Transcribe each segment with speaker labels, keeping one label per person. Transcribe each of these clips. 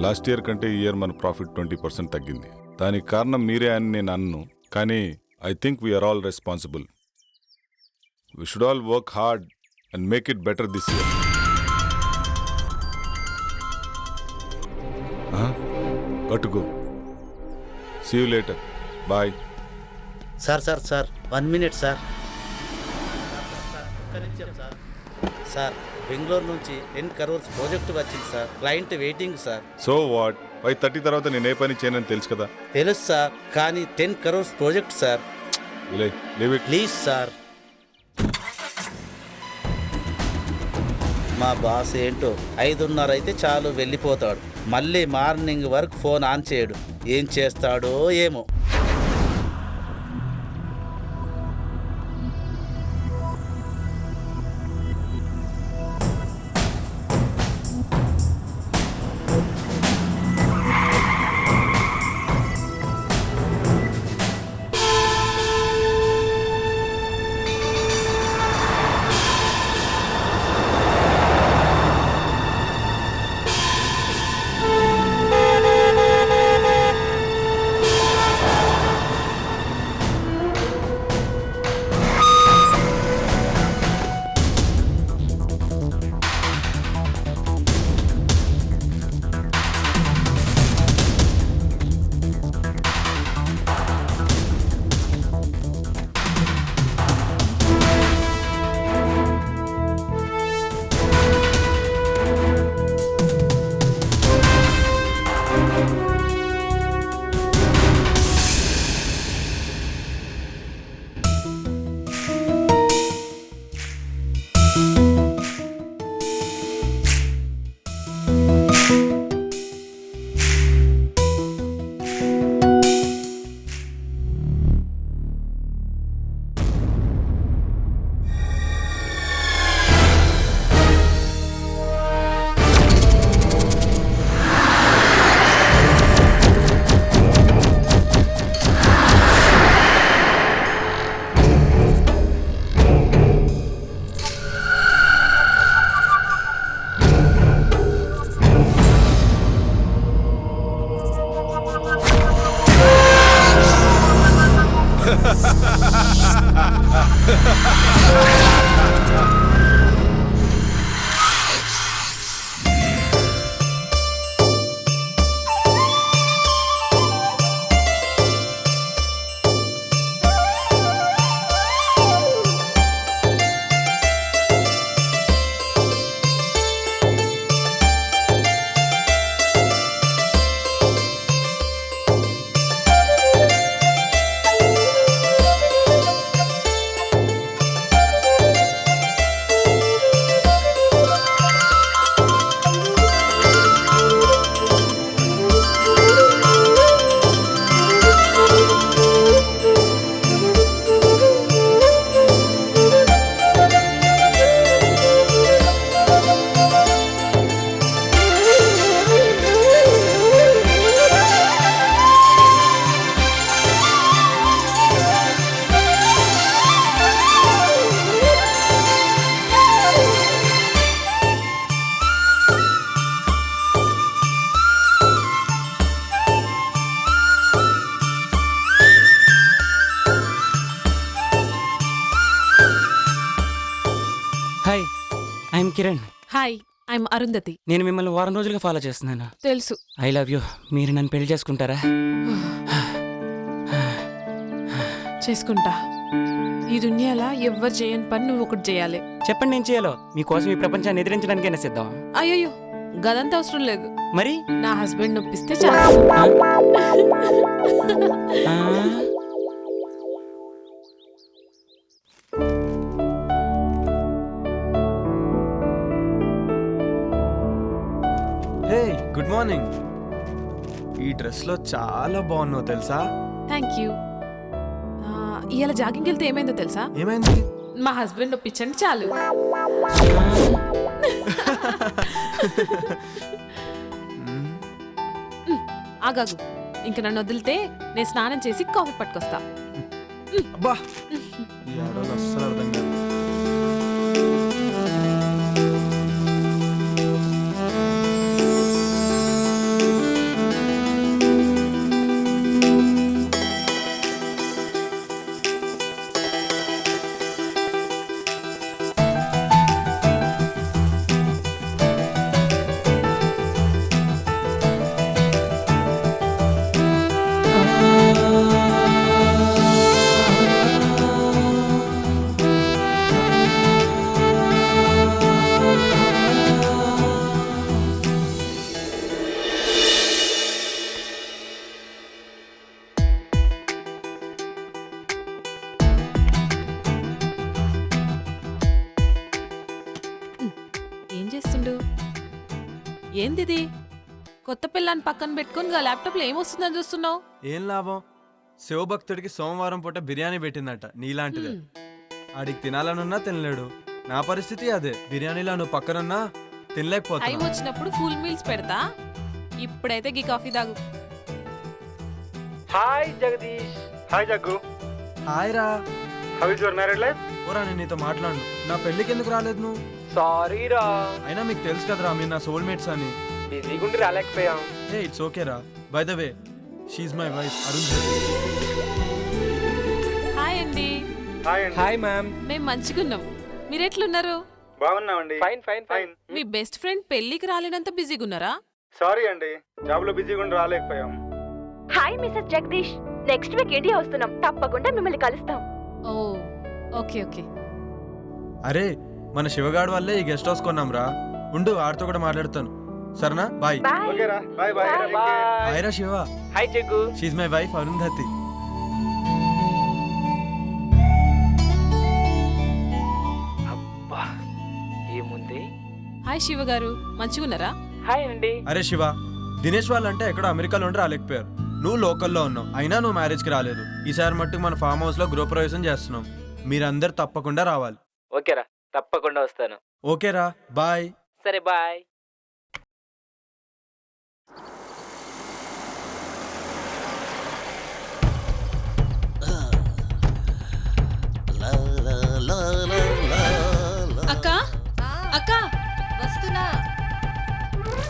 Speaker 1: Last year కంటే ఈ year మన ప్రాఫిట్ 20% తగ్గింది. దానికి కారణం మీరే అని నేను అన్ను, కానీ I think we're all responsible. We should all work hard and make it better this year. Got go. See you later. Bye.
Speaker 2: Sir 1 minute sir. Sir Bengaluru నుంచి 10 crores ప్రాజెక్ట్ వచ్చింది sir. Client waiting sir.
Speaker 1: So what? 5:30 తర్వాత నేను ఏ పని చేయనని తెలుసు కదా.
Speaker 2: తెలుసు sir, కానీ 10 crores project sir.
Speaker 1: Leave it
Speaker 2: please sir. మా బాస్ ఏంటో 5:30 అయితే చాలు వెళ్ళిపోతాడు. మళ్ళీ మార్నింగ్ వరకు ఫోన్ ఆన్ చేయడు. ఏం చేస్తాడో ఏమో.
Speaker 3: Hi, I'm Kiran.
Speaker 4: Hi, I'm Arundhati.
Speaker 3: నేను మిమ్మల్ని వారం రోజులుగా ఫాలో చేస్తున్నాను.
Speaker 4: తెలుసు.
Speaker 3: I love you. మీరు నన్ను పెళ్లి చేసుకుంటారా?
Speaker 4: చేసుకుంటా. ఈ దునియాలో ఎవ్వరు చేయని పని నువ్వు ఒకటి చేయాలి.
Speaker 3: చెప్పండి, నేను చేయాలో. మీకోసం ఈ ప్రపంచాన్ని ఎదిరించడానికైనా సిద్ధం.
Speaker 4: అయ్యో, గదంతా అవసరం లేదు.
Speaker 3: మరి
Speaker 4: నా హస్బెండ్ నొప్పిస్తే చాలు.
Speaker 5: హే, గుడ్ మార్నింగ్. ఈ డ్రెస్లో చాలా బాగున్నావు తెలుసా?
Speaker 4: Thank you. ఇవాళ జాగింగ్కి వెళ్తే ఏమైందో తెలుసా?
Speaker 5: ఏమైంది?
Speaker 4: మా హస్బెండ్ నొప్పించండి చాలు. ఆగాగు, ఇంక నన్ను వదిలితే నేను స్నానం చేసి కాఫీ పట్టుకొస్తా.
Speaker 5: అబ్బా, ఈ ఆడవాళ్ళు అస్సలు అర్థం కాదు.
Speaker 4: ఏందిది కొత్త పిల్లని పక్కన పెట్టుకొని గా ల్యాప్టాప్లో ఏమొస్తుందని చూస్తున్నావు?
Speaker 5: ఏం లాభం, శివభక్తుడికి సోమవారం పూట బిర్యానీ పెట్టిందట నీలాంటిదే. ఆడికి తినాలనున్నా తినలేడు. నా పరిస్థితి అదే. బిర్యానీలో నువ్వు పక్కనున్నా
Speaker 4: టైం
Speaker 5: తినలేకపోతున్నా.
Speaker 4: వచ్చినప్పుడు ఫుల్ మీల్స్ పెడతా. ఇప్పుడైతే గీ కాఫీ తాగు.
Speaker 6: Hi Jagdish. Hi Jaggu.
Speaker 5: Hi రా.
Speaker 6: How is your married life?
Speaker 5: ఓరా, నేను నీతో మాట్లాడు. నా పెళ్ళికి ఎందుకు రాలేదు నువ్వు?
Speaker 6: సారీ రా,
Speaker 5: అయినా మీకు తెలుసు కదరా మీరు నా సోల్మేట్స్ అని.
Speaker 6: బిజీగా ఉండి రాలేకపోయాం.
Speaker 5: ఏ ఇట్స్ ఓకే రా. By the way, she's my wife Arun.
Speaker 4: Hi అండి.
Speaker 6: హాయ్ అండి. Hi ma'am.
Speaker 4: మేము మంచిగున్నాం. మీరెట్లున్నారు?
Speaker 6: బాగున్నామండి. Fine fine fine.
Speaker 4: మీ బెస్ట్ ఫ్రెండ్ పెళ్లికి రాలేనంత బిజీగా ఉన్నారా?
Speaker 6: సారీ అండి, జాబ్ లో బిజీగా ఉండి రాలేకపోయాం.
Speaker 7: Hi mister Jagdish, next week India వస్తున్నాం, తప్పకుండా మిమ్మల్ని కలుస్తాం.
Speaker 4: Oh okay okay.
Speaker 5: అరే, మన శివగాడు వల్లే ఈ గెస్ట్ హౌస్ కొన్నాం రా. ఉండు, ఆడితో కూడా మాట్లాడతాను. సరేనా? బాయ్.
Speaker 7: బాయ్.
Speaker 6: ఓకే రా, బాయ్ బాయ్.
Speaker 5: హాయ్ రా Shiva.
Speaker 6: Hi Jaggu.
Speaker 5: She's my wife Arundhati.
Speaker 6: అబ్బా ఏముంది.
Speaker 4: హాయ్ శివ గారు, మంచిగున్నారా?
Speaker 6: హాయ్ అండి.
Speaker 5: అరే శివ, దినేష్ వాళ్ళంటే ఎక్కడో అమెరికాలో ఉండి రాలేకపోయారు. నువ్వు లోకల్లో ఉన్నావు, అయినా నువ్వు మ్యారేజ్కి రాలేదు. ఈసారి మట్టుకు మన ఫామ్ హౌస్లో గృహప్రవేశం చేస్తున్నాం. మీరందరు తప్పకుండా రావాలి.
Speaker 6: ఓకేరా, తప్పకుండా వస్తాను.
Speaker 5: ఓకేరా, బాయ్.
Speaker 6: సరే బాయ్.
Speaker 4: అక్క అక్క
Speaker 8: వస్తున్నా.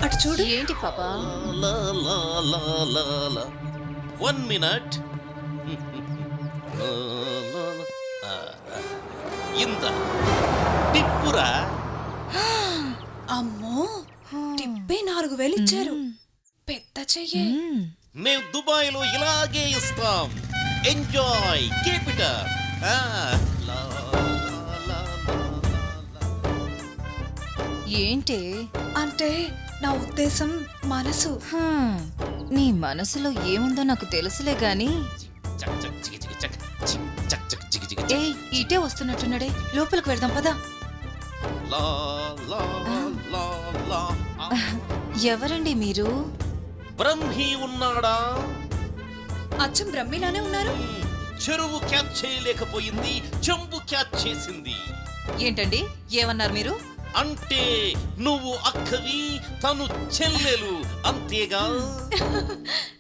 Speaker 4: అటు చూడు.
Speaker 8: ఏంటి పాపా?
Speaker 9: 1 minute. ఇంత టిప్పురా.
Speaker 8: అమ్మో, టిప్పే 4000 ఇచ్చారు. పెద్ద చెయ్యే.
Speaker 9: మేము దుబాయ్లో ఇలాగే ఇస్తాం. Enjoy, keep it up.
Speaker 8: ఏంటి అంటే నా ఉద్దేశం మనసు. నీ మనసులో ఏముందో నాకు తెలుసులే గాని. ఏ ఇటే వస్తున్నట్టున్నాడే, లోపలికి వెళ్దాం పదా. ఎవరండి మీరు?
Speaker 9: బ్రహ్మి ఉన్నాడా?
Speaker 8: అచ్చం బ్రహ్మిలానే ఉన్నారు.
Speaker 9: చెరువు క్యాచ్ చేయలేకపోయింది, చెంబు క్యాచ్ చేసింది.
Speaker 8: ఏంటండి ఏమన్నారు మీరు?
Speaker 9: అంటే నువ్వు అక్కవి, తను చెల్లెలు, అంతేగా?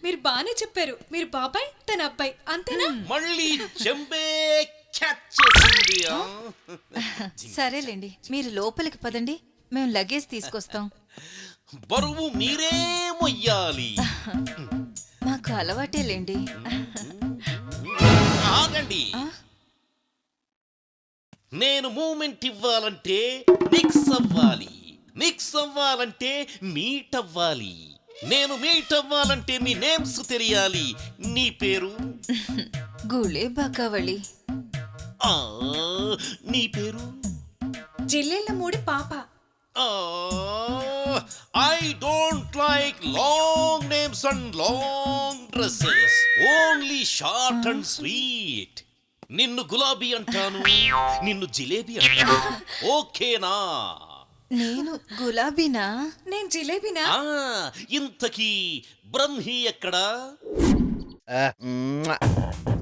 Speaker 8: మీరు బానే చెప్పారు. మీరు బాబాయ్, తన అబ్బాయి, అంతేనా?
Speaker 9: మళ్ళీ చెంబే క్యాచ్ చేసింది.
Speaker 8: సరేలేండి, మీరు లోపలికి పదండి, మేము లగేజ్ తీసుకొస్తాం.
Speaker 9: బరువు మీరే మొయ్యాలి.
Speaker 8: మాకు అలవాటేలేండి.
Speaker 9: ఆగండి. నేను మూమెంట్ ఇవ్వాలంటే మిక్స్ అవ్వాలి, మిక్స్ అవ్వాలంటే మీట్ అవ్వాలి. నేను మీట్ అవ్వాలంటే మీ నేమ్స్ తెలియాలి. నీ పేరు?
Speaker 8: గుళే బాకావళి.
Speaker 9: నీ పేరు?
Speaker 8: జిల్లెళ్ళ మూడి పాప.
Speaker 9: I don't like long names and long dresses. Only short and sweet. నిన్ను గులాబీ అంటాను, నిన్ను జిలేబీ అంటాను. ఓకేనా?
Speaker 8: నేను గులాబీనా? నేను జిలేబీనా?
Speaker 9: ఇంతకీ బ్రహ్మి ఎక్కడా?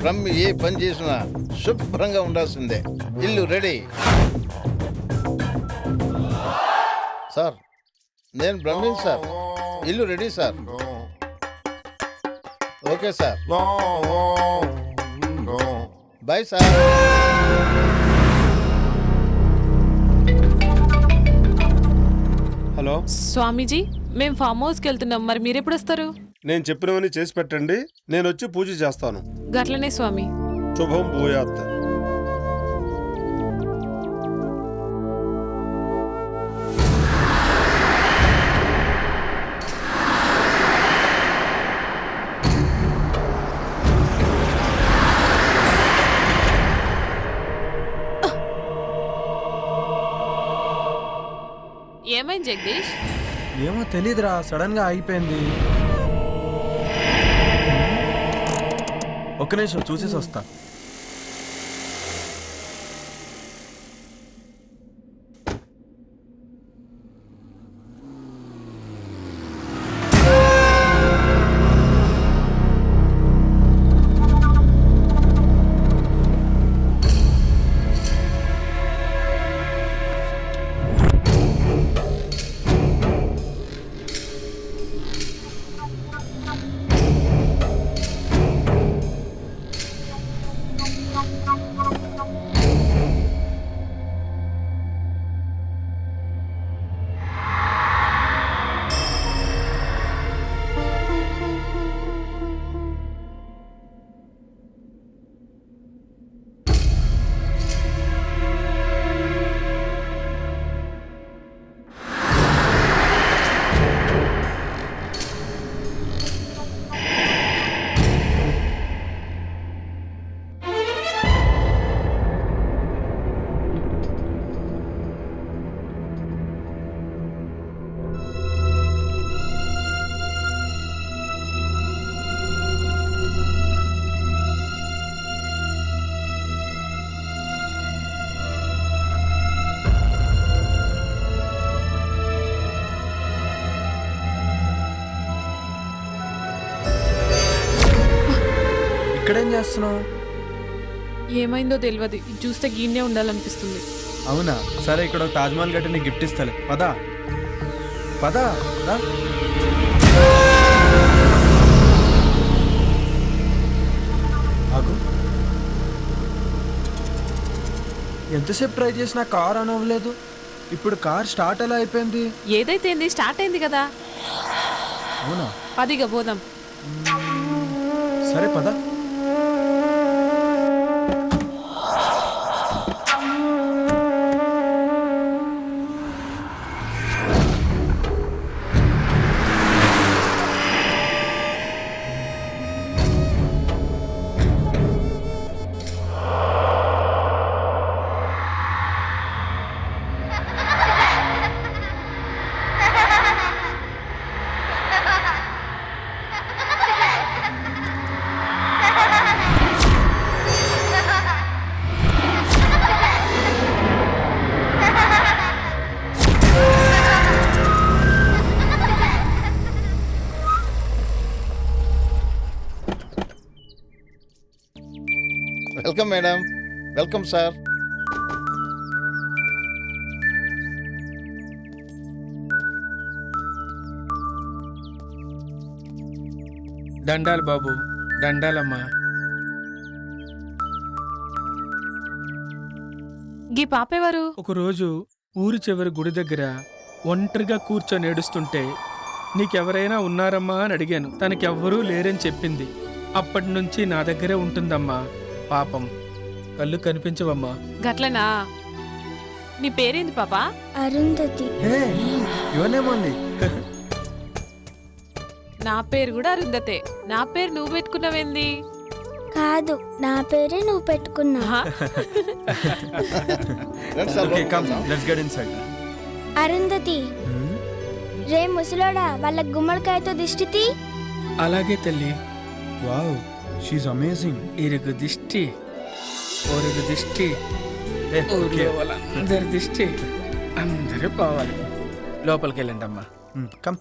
Speaker 10: బ్రహ్మి ఏ పని చేసినా శుభ్రంగా ఉండాల్సిందే. ఇల్లు రెడీ. సార్, నేను బ్రహ్మిన్ సార్. ఇల్లు ready sir. Okay sir, bye sir.
Speaker 11: Hello
Speaker 4: Swamiji, మేము ఫామ్ హౌస్కి వెళ్తున్నాం, మరి మీరెప్పుడు వస్తారు?
Speaker 11: నేను చెప్పినవన్నీ చేసి పెట్టండి, నేను వచ్చి పూజ చేస్తాను.
Speaker 4: గట్లనే స్వామి.
Speaker 11: శుభం భూయాత్.
Speaker 4: ఏమైంది జగదీష్?
Speaker 5: ఏమో తెలీదురా, సడన్ గా ఆగిపోయింది. ఒక్క నిమిషం చూసేసి వస్తా. ఇక్కడేం చేస్తున్నావు?
Speaker 4: ఏమైందో తెలియదు, ఇది చూస్తే గీన్నే ఉండాలనిపిస్తుంది.
Speaker 5: అవునా, సరే ఇక్కడ ఒక తాజ్మహల్ గట్టి నీకు గిఫ్ట్ ఇస్తాలే. పదా పదా రా. ఆగు. ఎంతసేపు ట్రై చేసినా కార్ ఆన్ అవ్వలేదు. ఇప్పుడు కార్ స్టార్ట్ ఎలా అయిపోయింది?
Speaker 4: ఏదైతే ఏంది, స్టార్ట్ అయింది కదా.
Speaker 5: అవునా,
Speaker 4: పదిగా పోదాం.
Speaker 5: సరే పదా.
Speaker 10: Welcome madam. Welcome sir.
Speaker 12: దండాలు బాబు, దండాలమ్మా.
Speaker 4: గీ పాపేవారు?
Speaker 12: ఒకరోజు ఊరి చివరి గుడి దగ్గర ఒంటరిగా కూర్చొని ఏడుస్తుంటే నీకెవరైనా ఉన్నారమ్మా అని అడిగాను. తనకెవ్వరూ లేరని చెప్పింది. అప్పటి నుంచి నా దగ్గరే ఉంటుందమ్మా. పాపం, కళ్ళు కనిపించవమ్మా.
Speaker 4: గట్లనా? నీ పేరేంది పాపా?
Speaker 7: అరుంధతి.
Speaker 5: ఇవన్నేమోండి.
Speaker 4: నా పేరు కూడా అరుంధతే. నా పేరు నువ్వు పెట్టుకున్నావేంది?
Speaker 7: కాదు, నా పేరే నువ్వు పెట్టుకున్నా.
Speaker 5: Okay, come, let's get inside.
Speaker 7: Arundhati, రే ముసలోడా, వాళ్ళ గుమ్మడికాయతో దిష్టి.
Speaker 12: అలాగే తల్లి.
Speaker 5: Wow, she's amazing.
Speaker 12: ఇరుగు దిష్టి, ఒరుగు దిష్టి, ఊర్లో వాళ్ళందరి దిష్టి అందరూ పోవాలి. లోపలికి వెళ్ళండి అమ్మా.
Speaker 5: కమ్.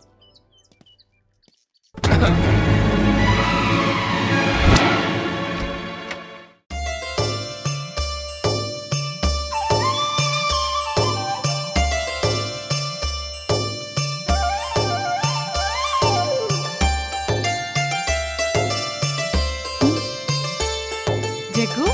Speaker 4: జగ్గు,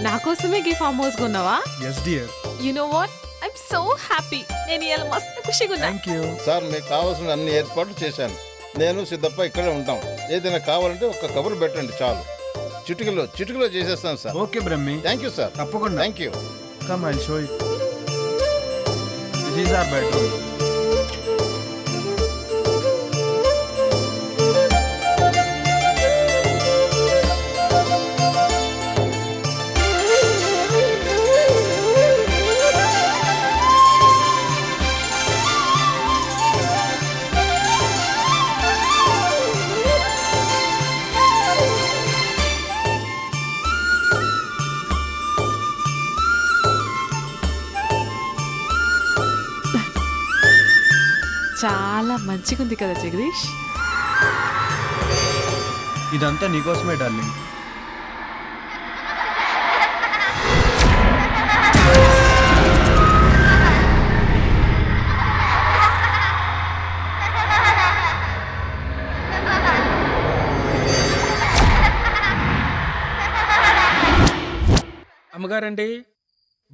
Speaker 4: నా కోసమే గీ ఫామ్ హౌస్ కొన్నావా?
Speaker 5: Yes dear.
Speaker 4: You know what, I'm so happy. నేను ఇవాళ మస్తు ఖుషిగా ఉన్నా.
Speaker 5: Thank you.
Speaker 10: సార్, మీకు కావాల్సిన అన్ని ఏర్పాట్లు చేశాను. నేను సిద్ధప్ప ఇక్కడే ఉంటాం. ఏదైనా కావాలంటే ఒక్క కబురు పెట్టండి చాలు. చిటికలో చేసేస్తాను sir.
Speaker 5: Okay Brahmi.
Speaker 10: Thank you sir.
Speaker 5: తప్పకుండా.
Speaker 10: Thank you.
Speaker 5: Come, I'll show you. This is our bedroom.
Speaker 4: చాలా మంచిగా ఉంది కదా జగదీష్.
Speaker 5: ఇదంతా నీకోసమే డార్లింగ్.
Speaker 12: అమ్మగారండి,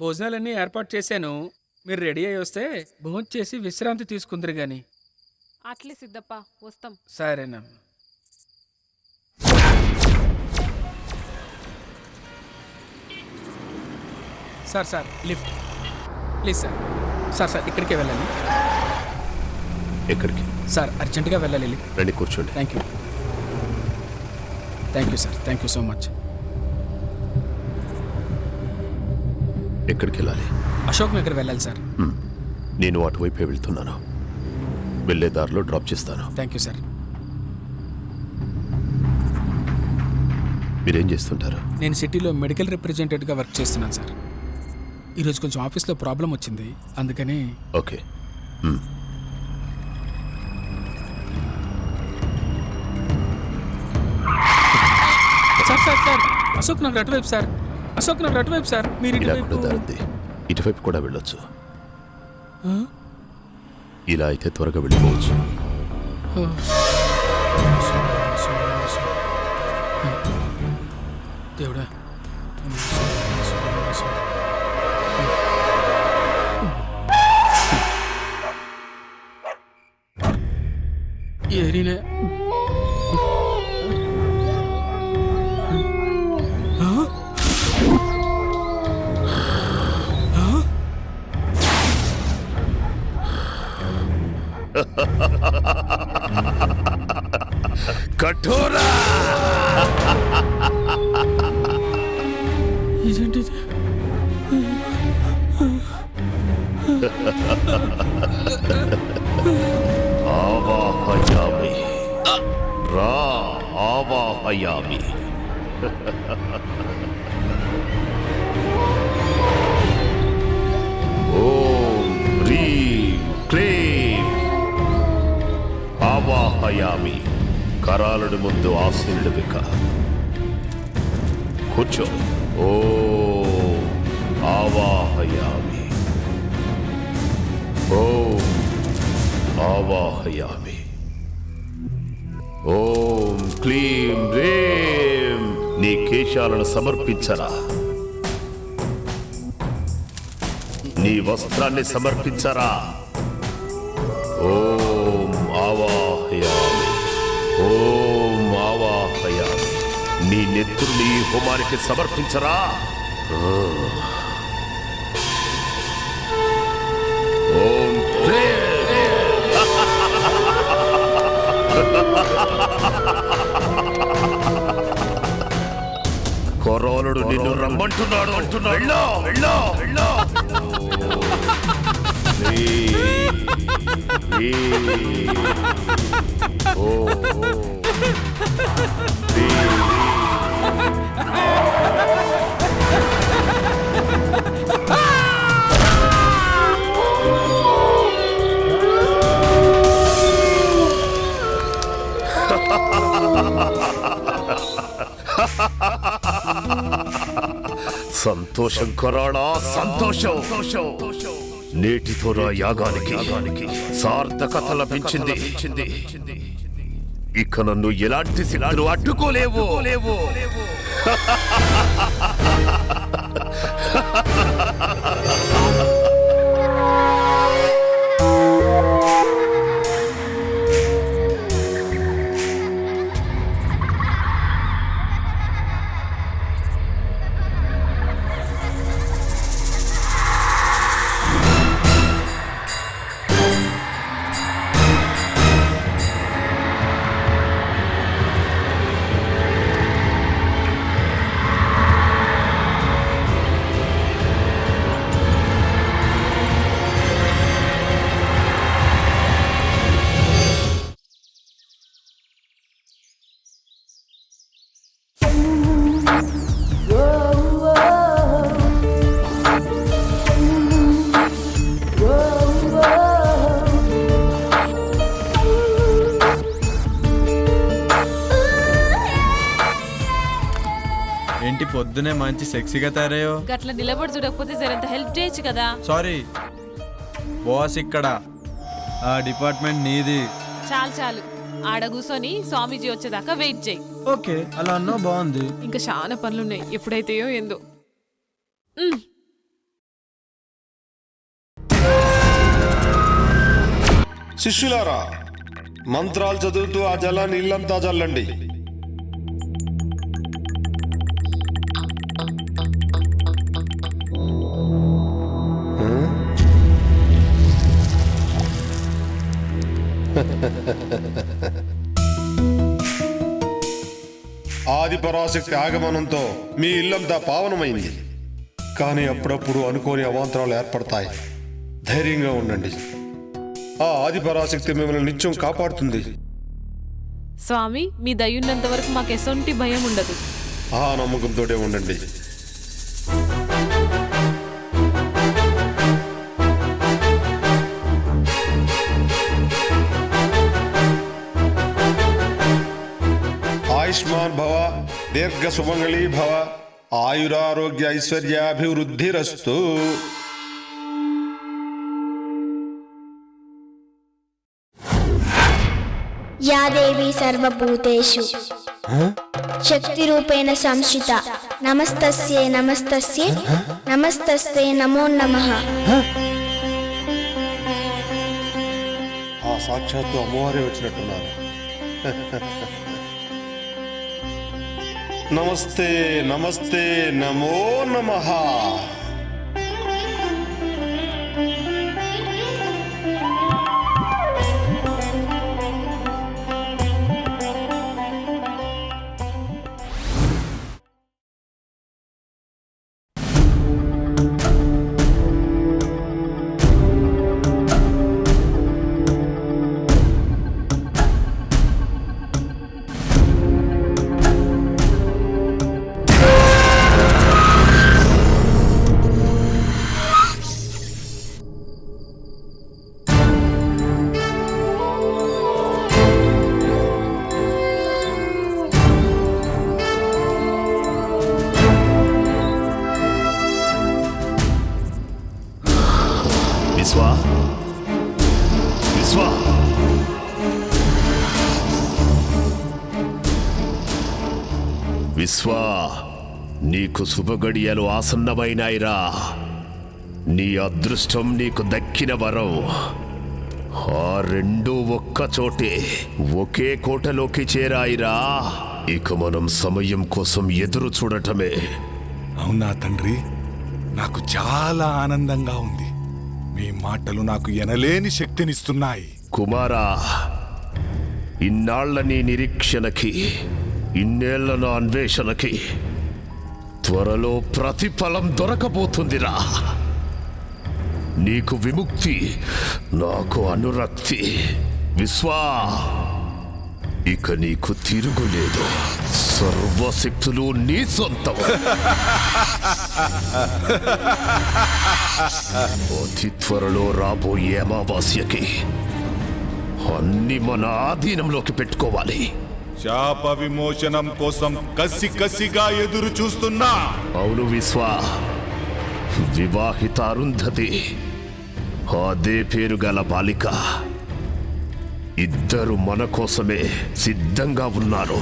Speaker 12: భోజనాలన్నీ ఏర్పాటు చేశాను. మీరు రెడీ అయ్యి వస్తే భోజనం చేసి విశ్రాంతి తీసుకుందరు గాని.
Speaker 4: అట్లే సిద్ధప్ప, వస్తాం.
Speaker 12: సరేనా? Sir lift please sir. Sir ఇక్కడికే వెళ్ళాలి.
Speaker 9: ఎక్కడికి?
Speaker 12: సార్ అర్జెంటుగా వెళ్ళాలి.
Speaker 9: రండి, కూర్చోండి.
Speaker 12: Thank you sir. Thank you so much.
Speaker 9: ఎక్కడికి వెళ్ళాలి?
Speaker 12: అశోక్ నగర్ వెళ్ళాలి సార్.
Speaker 9: నేను అటువైపే వెళ్తున్నాను. వెళ్ళే దారిలో డ్రాప్ చేస్తాను.
Speaker 12: Thank you sir.
Speaker 9: మీరేం చేస్తుంటారు?
Speaker 12: నేను సిటీలో మెడికల్ రిప్రజెంటేటివ్గా వర్క్ చేస్తున్నాను సార్. ఈరోజు కొంచెం ఆఫీస్లో ప్రాబ్లం వచ్చింది, అందుకని.
Speaker 9: ఓకే.
Speaker 12: సార్ అశోక్ నగర్ అటువైపు సార్. అశోక్ నగర్ అటువైపు సార్. మీరు
Speaker 9: ఇలా
Speaker 12: ఇటువైపు.
Speaker 9: కూడా దారుంది. ఇటువైపు కూడా వెళ్ళొచ్చు. ఇలా అయితే త్వరగా వెళ్ళిపోవచ్చు.
Speaker 12: దేవుడా. ఏరినే
Speaker 9: కఠోరా!
Speaker 12: ఇదేంటి?
Speaker 9: ఆవాహయామి రా ఆవాహయామి. ఓం హ్రీం క్లీం ఆవాహయామి. కరాలుడి ముందు ఆసీనుడు విక. కూర్చో. ఓం ఆవాహయామి. ఓం ఆవాహయామి. ఓం క్లీం రేం. నీ కేశాలను సమర్పించరా. నీ వస్త్రాన్ని సమర్పించరా. ఓం ఆవాహయామి. ఓం ఆవాహయామి. నీ నెత్తుర్ని హోమానికి సమర్పించరా. ఓం కొరోనుడు నిన్ను రమ్మంటున్నాడు. వెళ్ళో వెళ్ళో వెళ్ళో. సంతోషం కొరాడా, సంతోషం. నేటితో నా యాగానికి సార్థకత లభించింది. ఇక నన్ను ఎలాంటి శిలాలు అడ్డుకోలేవు.
Speaker 5: ఏంటి పొద్దునే మంచి సెక్సీగా తయారయ్యో.
Speaker 4: గట్ల నిలబడి చూడకపోతే జరంత హెల్ప్ చేయొచ్చు కదా.
Speaker 5: సారీ బాస్, ఇక్కడ ఆ డిపార్ట్మెంట్ నీది.
Speaker 4: చాలు ఆడ కూర్చొని స్వామీజీ వచ్చేదాకా వెయిట్ చేయి.
Speaker 5: ఓకే, అలా అన్నా బాగుంది.
Speaker 4: ఇంకా చాలా పనులున్నాయి, ఎప్పుడైతేయో ఏందో.
Speaker 11: శిష్యులారా, మంత్రాలు చదువుతూ ఆ జలాన్ని ఇల్లంతా చల్లండి. ఆది పరాశక్తి ఆగమనంతో మీ ఇల్లంతా పావనమైంది. కానీ అప్పుడప్పుడు అనుకోని అవాంతరాలు ఏర్పడతాయి. ధైర్యంగా ఉండండి. ఆ ఆది పరాశక్తి మిమ్మల్ని నిత్యం కాపాడుతుంది.
Speaker 4: స్వామి, మీ దయ్యున్నంత వరకు మాకు ఎసొంటి భయం ఉండదు.
Speaker 11: ఆ నమ్మకంతోనే ఉండండి. ఆయుష్మాన్ భవ, దీర్ఘ సుమంగళీ భవ, ఆయురారోగ్య ఐశ్వర్యాభివృద్ధిరస్తు.
Speaker 7: యా దేవి సర్వభూతేషు శక్తిరూపేణ సంస్థిత నమస్తస్యై నమస్తస్యై నమస్తస్యై నమో నమః.
Speaker 11: ఆ సాక్షాత్తు అమ్మవారే వచ్చినట్టున్నారు. నమస్తే నమస్తే నమో నమః.
Speaker 9: విశ్వా, నీకు శుభగడియలు ఆసన్నమైనాయిరా. నీ అదృష్టం నీకు దక్కిన వరం. ఆ రెండూ ఒక్కచోటే ఒకే కోటలోకి చేరాయిరా. ఇక మనం సమయం కోసం ఎదురు చూడటమే.
Speaker 1: అవునా తండ్రి, నాకు చాలా ఆనందంగా ఉంది. మీ మాటలు నాకు ఎనలేని శక్తినిస్తున్నాయి.
Speaker 9: కుమారా, ఇన్నాళ్ల నీ నిరీక్షణకి, ఇన్నేళ్ల నా అన్వేషణకి త్వరలో ప్రతిఫలం దొరకబోతుందిరా. నీకు విముక్తి, నాకు అనురక్తి. విశ్వా, ఇక నీకు తిరుగులేదు. సర్వశక్తులు నీ సొంతం. అతి త్వరలో రాబోయే అమావాస్యకి అన్ని మన ఆధీనంలోకి పెట్టుకోవాలి.
Speaker 1: శాప విమోచనం కోసం కసిగా ఎదురు చూస్తున్నా.
Speaker 9: అవును విశ్వా, వివాహిత అరుంధతి, అదే పేరు గల బాలిక, ఇద్దరు మన కోసమే సిద్ధంగా ఉన్నారు.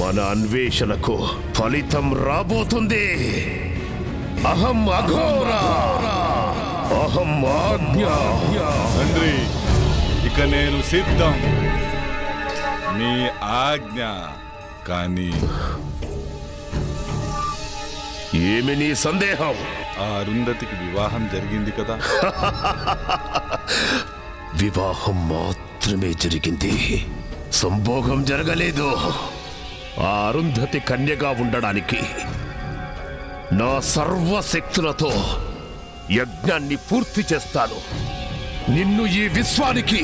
Speaker 9: మన అన్వేషణకు ఫలితం రాబోతుంది. అహం అఘోరా, అహం ఆజ్ఞ.
Speaker 1: తండ్రి, ఇక నేను సిద్ధం. మీ ఆజ్ఞ. కానీ
Speaker 9: ఏమి నీ సందేహం?
Speaker 1: ఆ అరుంధతికి వివాహం జరిగింది కదా?
Speaker 9: వివాహం మాత్రమే జరిగింది, సంభోగం జరగలేదు. ఆ అరుంధతి కన్యగా ఉండడానికి నా సర్వశక్తులతో యజ్ఞాన్ని పూర్తి చేస్తాను. నిన్ను ఈ విశ్వానికి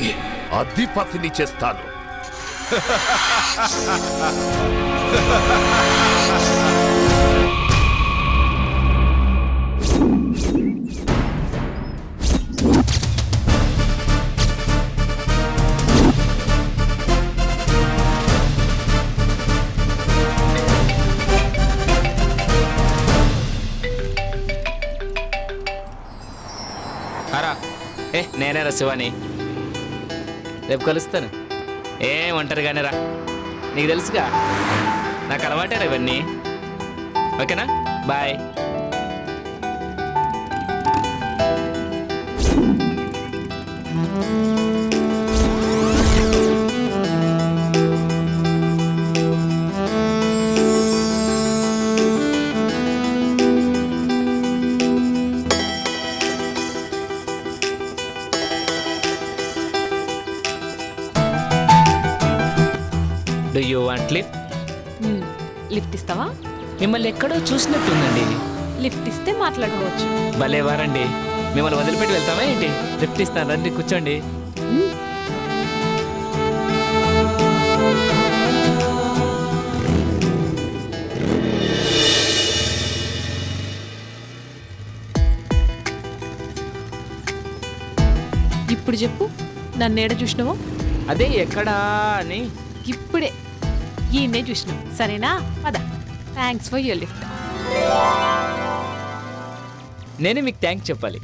Speaker 9: అధిపతిని చేస్తాను.
Speaker 6: నేనేరా శివాని, రేపు కలుస్తాను. ఒంటరిగానే రా, నీకు తెలుసుగా నాకు అలవాటేరా ఇవన్నీ. ఓకేనా? Bye. Do you want lift?
Speaker 4: Lift ఇస్తావా?
Speaker 6: మిమ్మల్ని ఎక్కడో చూసినట్టుందండి.
Speaker 4: లిఫ్ట్ ఇస్తే మాట్లాడుకోవచ్చు.
Speaker 6: భలే వారండి, మిమ్మల్ని వదిలిపెట్టి వెళ్తామా ఏంటి? లిఫ్ట్ ఇస్తాను, రండి కూర్చోండి.
Speaker 4: ఇప్పుడు చెప్పు, నన్ను ఏడ చూసినావో?
Speaker 6: అదే ఎక్కడా అని.
Speaker 4: ఇప్పుడే ఈయన్నే చూసినావు, సరేనా? పద. Thanks for your lift.
Speaker 6: నేనే మీకు థ్యాంక్స్ చెప్పాలి.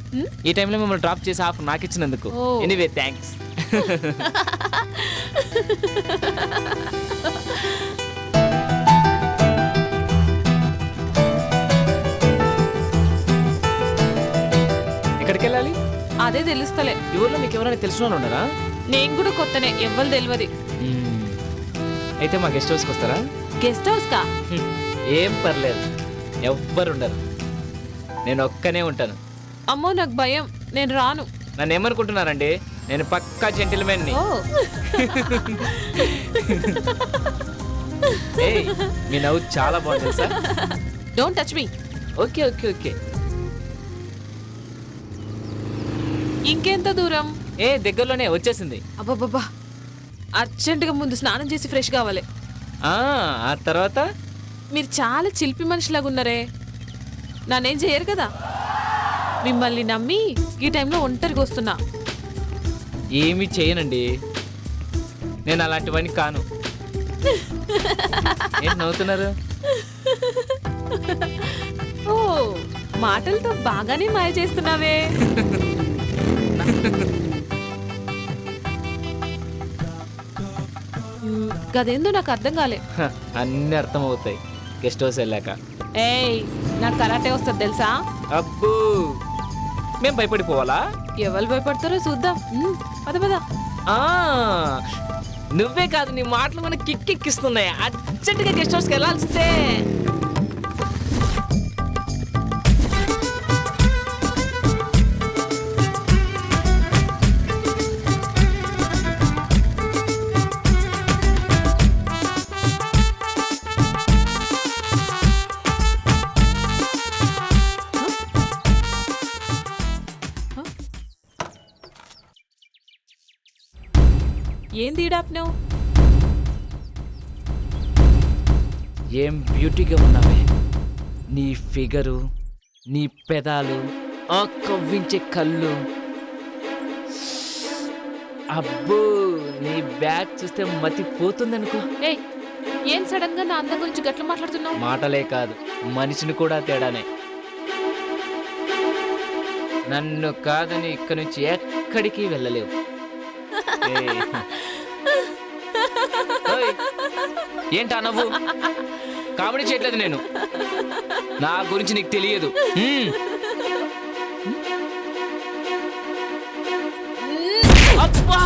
Speaker 6: ఈ టైంలో మిమ్మల్ని డ్రాప్ చేసి హాఫ్ నాకు ఇచ్చినందుకు. Anyway thanks. ఎక్కడికి వెళ్ళాలి?
Speaker 4: అదే తెలుస్తలే.
Speaker 6: ఈ ఊర్లో మీకు ఎవరైనా తెలిసిన వాళ్ళు ఉన్నారా?
Speaker 4: నేను కూడా కొత్తనే, ఎవ్వరు తెలియదు.
Speaker 6: అయితే మా గెస్ట్ హౌస్కి వస్తారా?
Speaker 4: గెస్ట్ హౌస్ కా?
Speaker 6: ఏం పర్లేదు, ఎవ్వరు ఉండరు, నేను ఒక్కనే ఉంటాను.
Speaker 4: అమ్మో నాకు భయం, నేను రాను.
Speaker 6: నన్ను ఏమనుకుంటున్నారండి, నేను పక్కా జెంటిల్మెన్ని. ఏయ్, మీ నవ్వు చాలా బాగుంది sir.
Speaker 4: Don't touch me.
Speaker 6: Okay okay okay.
Speaker 4: ఇంకెంత దూరం?
Speaker 6: దగ్గరలోనే వచ్చేసింది.
Speaker 4: అబ్బాబ్బా, అర్జెంటుగా ముందు స్నానం చేసి ఫ్రెష్ కావాలి.
Speaker 6: ఆ తర్వాత?
Speaker 4: మీరు చాలా చిలిపి మనిషిలాగా ఉన్నారే, నానేం చేయరు కదా. మిమ్మల్ని నమ్మి ఈ టైంలో ఒంటరిగా వస్తున్నా.
Speaker 6: ఏమీ చేయనండి, నేను అలాంటివన్నీ కాను. ఏంటి నవ్వుతున్నారు?
Speaker 4: ఓ, మాటలతో బాగానే మాయ చేస్తున్నావే. గదేందో నాకు అర్థం కాలే.
Speaker 6: అన్నీ అర్థమవుతాయి గెస్ట్ హౌస్ వెళ్ళాక.
Speaker 4: ఏయ్, నాకు కరాటే వస్తుంది తెలుసా?
Speaker 6: అబ్బో, మేము భయపడిపోవాలా?
Speaker 4: ఎవరు భయపడతారో చూద్దాం. పద పద.
Speaker 6: నువ్వే కాదు, నీ మాటలు మనకి కిక్కెక్కిస్తున్నాయి. అర్జెంటుగా గెస్ట్ హౌస్కి వెళ్ళాల్సిందే.
Speaker 4: ఏంది ఈడాప్నావు?
Speaker 6: ఏం బ్యూటీగా ఉన్నావే, నీ ఫిగరు, నీ పెదాలు, ఆ కవ్వించే కళ్ళు. అబ్బో, నీ బ్యాగ్ చూస్తే మతి పోతుందనుకో.
Speaker 4: ఏయ్, ఏం సడన్ గా నా అందం గురించి గట్ల మాట్లాడుతున్నావు?
Speaker 6: మాటలే కాదు, మనిషిని కూడా తేడానే. నన్ను కాదని ఇక్కడి నుంచి ఎక్కడికి వెళ్ళలేవు. ఏంటా నవ్వు? కామెడీ చేయట్లేదు నేను, నా గురించి నీకు తెలియదు. అబ్బా,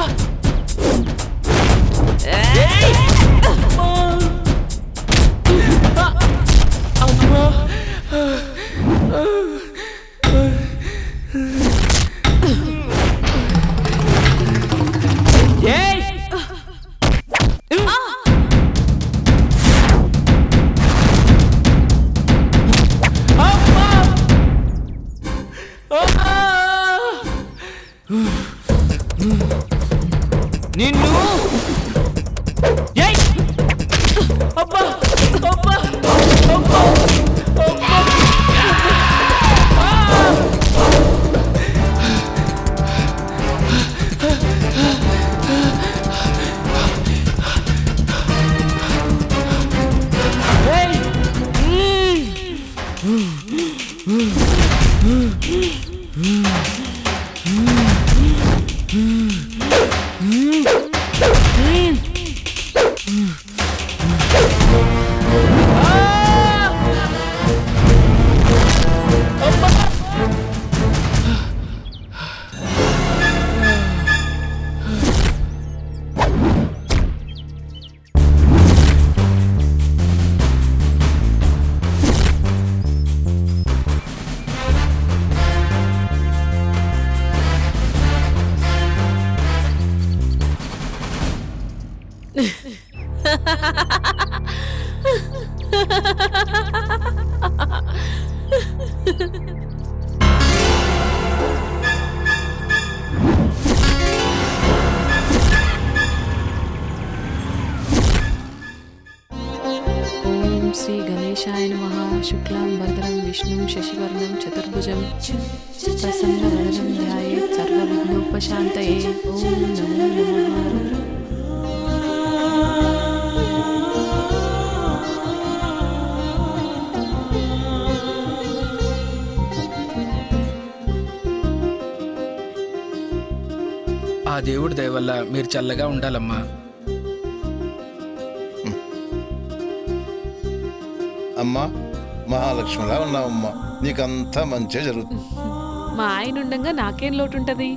Speaker 6: నిన్ను అబ్బా అబ్బా అబ్బా
Speaker 4: ఓం శ్రీ గణేశాయ నమః. శుక్లాం వరదరం విష్ణుం శశివర్ణం చతుర్భుజం ప్రసన్నవదనం ధ్యాయేత్ సర్వవిఘ్నోపశాంతయే. ఓం నమో నమః.
Speaker 12: ఆ దేవుడి దయ వల్ల మీరు చల్లగా ఉండాలమ్మా.
Speaker 10: అమ్మా మహాలక్ష్మిలా ఉన్నావమ్మా, నీకంతా మంచిగా జరుగుతుంది.
Speaker 4: మా ఆయన ఉండంగా నాకేం లోటు ఉంటది?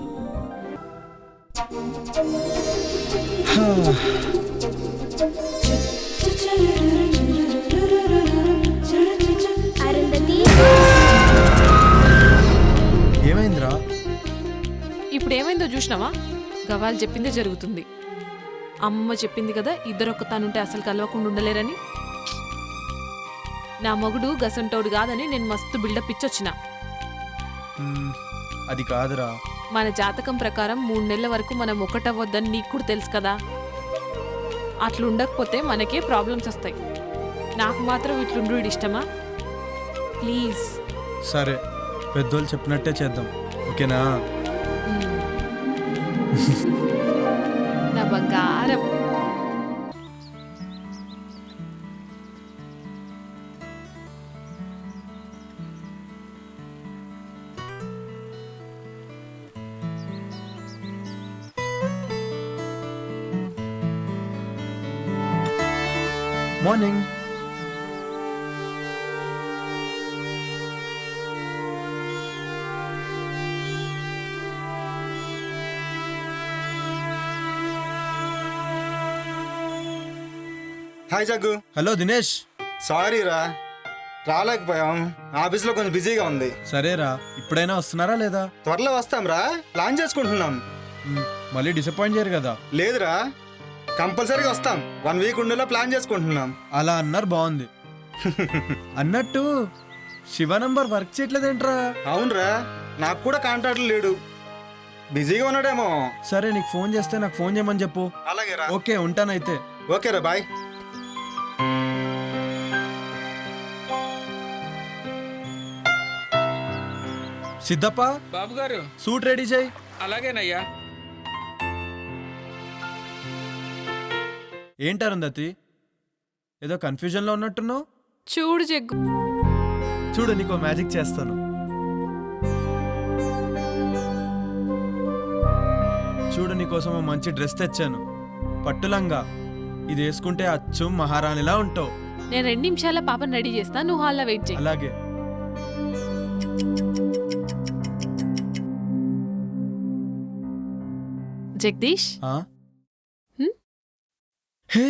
Speaker 5: ఏమైందిరా?
Speaker 4: ఇప్పుడు ఏమైందో చూసినావా? గవాలు చెప్పిందే జరుగుతుంది. అమ్మ చెప్పింది కదా ఇద్దరొక్క తానుంటే అసలు కలవకుండా ఉండలేరని. నా మొగుడు గసంటోడు కాదని నేను మస్తు బిల్డప్ ఇచ్చొచ్చిన.
Speaker 5: అది కాదురా.
Speaker 4: మన జాతకం ప్రకారం 3 నెలల వరకు మనం ఒకటవ్వద్దని నీకు కూడా తెలుసు కదా. అట్లుండకపోతే మనకే ప్రాబ్లమ్స్ వస్తాయి. నాకు మాత్రం ఇట్లుండు ఇష్టమా? ప్లీజ్.
Speaker 5: సరే, పెద్దోళ్ళు చెప్పినట్టే చేద్దాం, ఓకేనా?
Speaker 4: నా బంగారం.
Speaker 5: Morning.
Speaker 13: Hi Jaggu.
Speaker 5: Hello Dinesh.
Speaker 13: Sorry రా, రాలేకపోయాం. ఆఫీస్లో కొంచెం బిజీగా ఉంది.
Speaker 5: సరేరా, ఇప్పుడైనా వస్తున్నారా లేదా?
Speaker 13: త్వరలో వస్తాం రా, ప్లాన్ చేసుకుంటున్నాం.
Speaker 5: మళ్ళీ డిసప్పాయింట్ చేయరు కదా?
Speaker 13: లేదురా, కంపల్సరీగా వస్తాం. 1 వీక్ ఉండేలా ప్లాన్ చేసుకుంటున్నాం.
Speaker 5: అలా అన్నారు, బాగుంది. అన్నట్టు శివ నంబర్ వర్క్ చేయట్లేదేంట్రా?
Speaker 13: అవునరా, నాకు కూడా కాంటాక్ట్ లేడు, బిజీగా ఉన్నాడేమో.
Speaker 5: సరే, నీకు ఫోన్ చేస్తే నాకు ఫోన్ చేయమని చెప్పు.
Speaker 13: అలాగే రా.
Speaker 5: ఓకే, ఉంటానైతే.
Speaker 13: ఓకేరా, బాయ్.
Speaker 5: సిద్ధప్ప
Speaker 12: బాబు గారు,
Speaker 5: సూట్ రెడీ చేయి.
Speaker 12: అలాగేనయ్యా.
Speaker 5: ఏంటి అరుంధతి, ఏదో కన్ఫ్యూజన్లో ఉన్నట్టున్నావు?
Speaker 4: చూడు జగ్గు,
Speaker 5: చూడు, నీకు మ్యాజిక్ చేస్తాను. చూడు, నీకోసం ఓ మంచి డ్రెస్ తెచ్చాను, పట్టులంగా. ఇది వేసుకుంటే అచ్చు మహారాణిలా ఉంటావు.
Speaker 4: నేను 2 నిమిషాల పాపని రెడీ చేస్తా, నువ్వు హాల్లో వెయిట్ చేయి.
Speaker 5: అలాగే.
Speaker 4: జగదీష్,
Speaker 5: హే,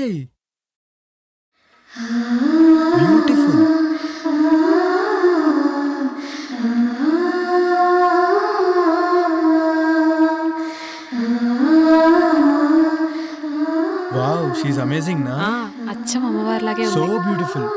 Speaker 5: బ్యూటిఫుల్. వావ్, షీఈ్ అమేజింగ్ నా?
Speaker 4: అచ్చం అమ్మవారిలాగే
Speaker 5: సో
Speaker 4: ఉంది.
Speaker 5: బ్యూటిఫుల్.